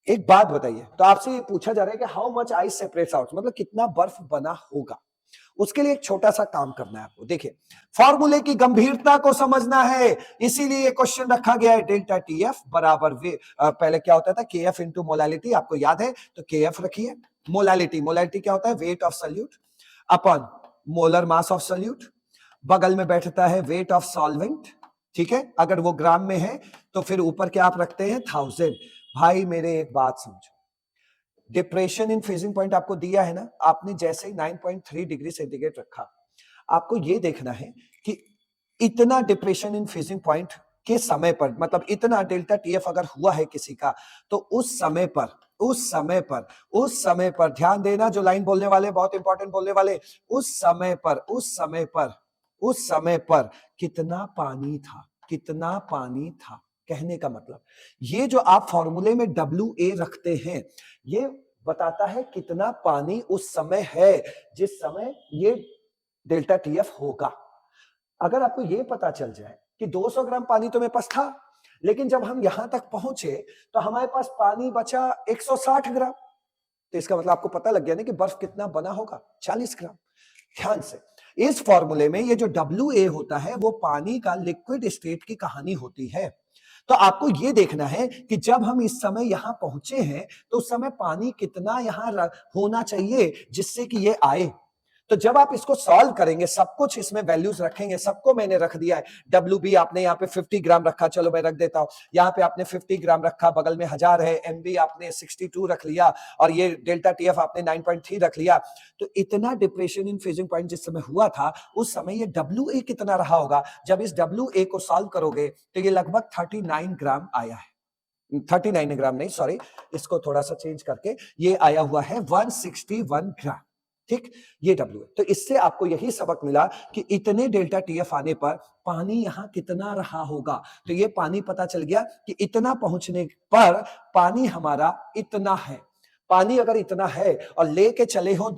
एक बात बताइए, तो आपसे ये पूछा जा रहा है कि how much ice separates out, मतलब कितना बर्फ बना होगा। उसके लिए एक छोटा सा काम करना है आपको। देखिए, फॉर्मूले की गंभीरता को समझना है, इसीलिए ये क्वेश्चन रखा गया है। डेल्टा TF बराबर पहले क्या होता था? KF इंटू मोलालिटी, आपको याद है, तो KF रखिए। मोलालिटी, मोलालिटी क्या होता है? Weight of solute upon molar mass of solute, बगल में बैठता है वेट ऑफ सॉल्वेंट। ठीक है, अगर वो ग्राम में है तो फिर ऊपर क्या आप रखते हैं? 1000। भाई मेरे एक बात समझो, डिप्रेशन इन फ्रीजिंग पॉइंट आपको दिया है ना, आपने जैसे ही 9.3 डिग्री सेंटीग्रेड रखा, आपको ये देखना है कि इतना डिप्रेशन इन फ्रीजिंग पॉइंट के समय पर, मतलब इतना डेल्टा TF अगर हुआ है किसी का, तो उस समय पर ध्यान देना, जो लाइन बोलने वाले बहुत इंपॉर्टेंट बोलने वाले, उस समय पर उस समय पर कितना पानी था, कितना पानी था। कहने का मतलब ये जो आप फॉर्मूले में WA रखते हैं, ये बताता है कितना पानी उस समय है जिस समय ये डेल्टा TF होगा। अगर आपको ये पता चल जाए कि 200 ग्राम पानी तो मेरे पास था, लेकिन जब हम यहां तक पहुंचे तो हमारे पास पानी बचा 160 ग्राम, तो इसका मतलब आपको पता लग गया ना कि बर्फ कितना बना होगा, 40 ग्राम। ध्यान से, इस फॉर्मूले में ये जो WA होता है वो पानी का लिक्विड स्टेट की कहानी होती है। तो आपको ये देखना है कि जब हम इस समय यहां पहुंचे हैं तो उस समय पानी कितना यहां होना चाहिए जिससे कि ये आए। तो जब आप इसको सॉल्व करेंगे, सब कुछ इसमें वैल्यूज रखेंगे, सबको मैंने रख दिया है। WB आपने यहाँ पे 50 ग्राम रखा, चलो मैं रख देता हूं। यहाँ पे आपने 50 ग्राम रखा, बगल में 1000 है। MB आपने 62 रख लिया और ये डेल्टा TF आपने 9.3 रख लिया। तो इतना डिप्रेशन इन फ्रीजिंग पॉइंट जिस समय हुआ था, उस समय ये WA कितना रहा होगा। जब इस WA को सॉल्व करोगे तो ये लगभग 39 ग्राम आया है। 39 ग्राम नहीं, सॉरी, इसको थोड़ा सा चेंज करके ये आया हुआ है 161 ग्राम। ठीक, ये W है। तो इससे आपको यही सबक मिला कि इतने डेल्टा TF आने पर पानी यहां कितना रहा होगा। तो ये पानी पता चल गया कि इतना पहुंचने पर पानी हमारा इतना है। पानी अगर इतना है और लेके चले हो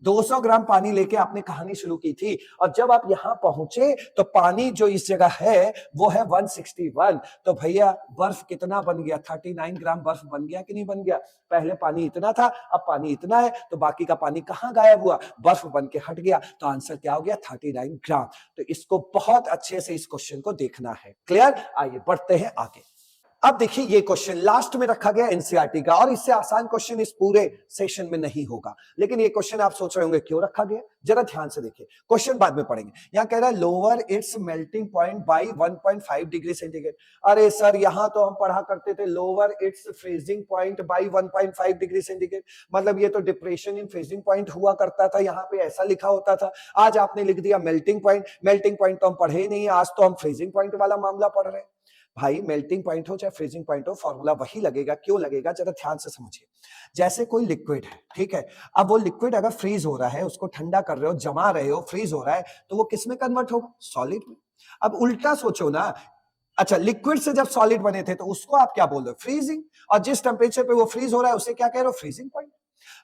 200 ग्राम पानी लेके आपने कहानी शुरू की थी, और जब आप यहां पहुंचे तो पानी जो इस जगह है वो है 161। तो भैया बर्फ कितना बन गया, 39 ग्राम बर्फ बन गया कि नहीं बन गया। पहले पानी इतना था, अब पानी इतना है, तो बाकी का पानी कहां गायब हुआ, बर्फ बन के हट गया। तो आंसर क्या हो गया, 39 ग्राम। तो इसको बहुत अच्छे से इस क्वेश्चन को देखना है। क्लियर, आइए बढ़ते हैं आगे। अब देखिए ये क्वेश्चन लास्ट में रखा गया एनसीईआरटी का, और इससे आसान क्वेश्चन इस पूरे सेशन में नहीं होगा, लेकिन ये क्वेश्चन आप सोच रहे होंगे क्यों रखा गया। जरा ध्यान से देखिए, क्वेश्चन बाद में पढ़ेंगे। यहां कह रहा है lower its melting point by 1.5 degree centigrade. अरे सर, यहां तो हम पढ़ा करते थे lower it's freezing point by 1.5 degree centigrade, मतलब ये तो डिप्रेशन इन फ्रीजिंग पॉइंट हुआ करता था, यहाँ पे ऐसा लिखा होता था। आज आपने लिख दिया मेल्टिंग पॉइंट। मेल्टिंग पॉइंट तो हम पढ़े ही नहीं, आज तो हम फ्रीजिंग पॉइंट वाला मामला पढ़ रहे हैं। भाई मेल्टिंग पॉइंट हो चाहे फ्रीजिंग पॉइंट हो, फॉर्मूला वही लगेगा। क्यों लगेगा, जरा ध्यान से समझिए। जैसे कोई लिक्विड है, ठीक है, अब वो लिक्विड अगर फ्रीज हो रहा है, उसको ठंडा कर रहे हो, जमा रहे हो, फ्रीज हो रहा है, तो वो किस में कन्वर्ट होगा, सॉलिड में। अब उल्टा सोचो ना, अच्छा लिक्विड से जब सॉलिड बने थे तो उसको आप क्या बोल रहे हो, फ्रीजिंग, और जिस टेम्परेचर पे वो फ्रीज हो रहा है उसे क्या कह रहे हो, फ्रीजिंग पॉइंट।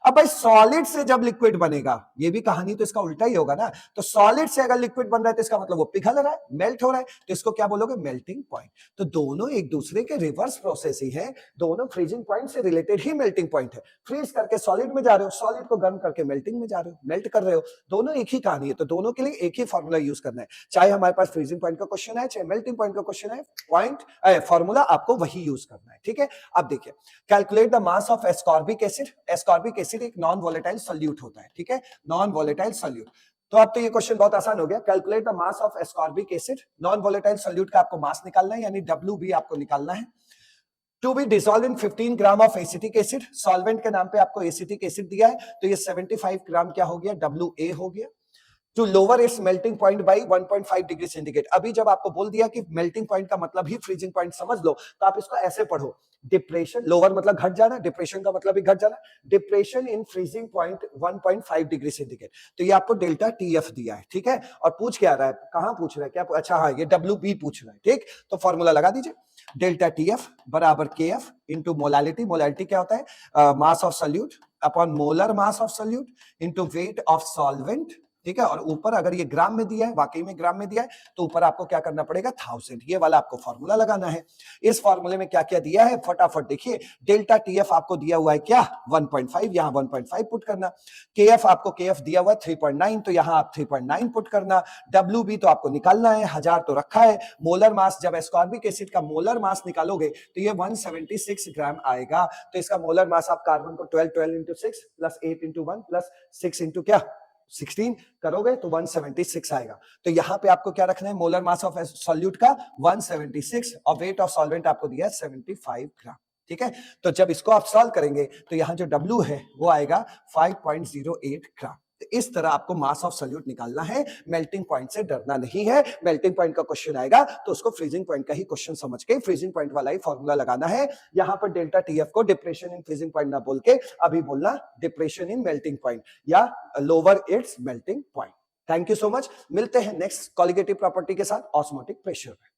अब भाई सॉलिड से जब लिक्विड बनेगा, ये भी कहानी तो इसका उल्टा ही होगा ना। तो सॉलिड से अगर लिक्विड बन रहा है तो इसका मतलब वो पिघल रहा है, मेल्ट हो रहा है, तो इसको क्या बोलोगे, मेल्टिंग पॉइंट। तो दोनों एक दूसरे के रिवर्स प्रोसेस ही है, दोनों फ्रीजिंग पॉइंट से रिलेटेड ही मेल्टिंग पॉइंट है। फ्रीज करके सॉलिड में जा रहे हो, सॉलिड को गर्म करके मेल्टिंग में जा रहे हो, मेल्ट कर रहे हो, दोनों एक ही कहानी है। तो दोनों के लिए एक ही फॉर्मूला यूज करना है, चाहे हमारे पास फ्रीजिंग पॉइंट का क्वेश्चन है, चाहे मेल्टिंग पॉइंट का क्वेश्चन है, पॉइंट फॉर्मूला आपको वही यूज करना है। ठीक है, अब देखिए, calculate the mass of ascorbic acid. Ascorbic acid एक नॉन वोलेटाइल सॉल्यूट होता है, ठीक है, नॉन वोलेटाइल सॉल्यूट। तो अब तो ये क्वेश्चन बहुत आसान हो गया। Calculate the mass of ascorbic acid, non volatile solute का आपको मास निकालना है, यानी WB आपको निकालना है। To be dissolve in 15 gram of acetic acid, solvent के नाम पे आपको एसिटिक एसिड दिया है, तो ये 75 ग्राम क्या हो गया, WA हो गया। To lower its melting point by 1.5 degree centigrade. अभी जब आपको बोल दिया कि मेल्टिंग पॉइंट का मतलब ही फ्रीजिंग पॉइंट समझ लो, तो आप इसको ऐसे पढ़ो, डिप्रेशन, लोअर मतलब घट जाना, डिप्रेशन का मतलब भी घट जाना, depression in freezing point 1.5 degree centigrade. तो ये आपको डेल्टा TF दिया है, ठीक है, और पूछ क्या रहा है, कहां पूछ रहा है, क्या, अच्छा हाँ, ये WB पूछ रहा है, ठीक। तो फॉर्मूला लगा दीजिए, डेल्टा TF बराबर KF इंटू मोलालिटी। मोलालिटी क्या होता है, mass of solute upon molar mass of solute into weight of solvent, ठीक है। और ऊपर अगर ये ग्राम में दिया है, वाकई में ग्राम में दिया है, तो ऊपर आपको क्या करना पड़ेगा, 1000, ये वाला आपको फॉर्मूला लगाना है। इस फॉर्मूले में क्या क्या दिया है, फटाफट देखिए। डेल्टा TF आपको दिया हुआ है क्या, 1.5, यहां 1.5 पुट करना। KF आपको KF दिया हुआ है 3.9, तो यहां आप 3.9 पुट करना। WB तो आपको निकालना है, 1000 तो रखा है। मोलर मास, जब एस्कॉर्बिक एसिड का मोलर मास निकालोगे तो ये 176 ग्राम आएगा। तो इसका मोलर मास आप कार्बन को 12 into 6 plus 8 into 1 plus 6 into क्या 16 करोगे तो 176 आएगा। तो यहां पे आपको क्या रखना है, मोलर मास ऑफ सॉल्यूट का 176 और वेट ऑफ सॉल्वेंट आपको दिया है 75 ग्राम, ठीक है। तो जब इसको आप सॉल्व करेंगे तो यहां जो W है वो आएगा 5.08 ग्राम। तो इस तरह आपको मास ऑफ सॉल्यूट निकालना है, मेल्टिंग पॉइंट से डरना नहीं है। मेल्टिंग पॉइंट का क्वेश्चन आएगा तो उसको फ्रीजिंग पॉइंट का ही क्वेश्चन समझ के फ्रीजिंग पॉइंट वाला ही फॉर्मूला लगाना है। यहां पर डेल्टा TF को डिप्रेशन इन फ्रीजिंग पॉइंट ना बोल के अभी बोलना डिप्रेशन इन मेल्टिंग पॉइंट या lower its melting point. Thank you so much. मिलते हैं नेक्स्ट कॉलिगेटिव प्रॉपर्टी के साथ ऑस्मोटिक प्रेशर में।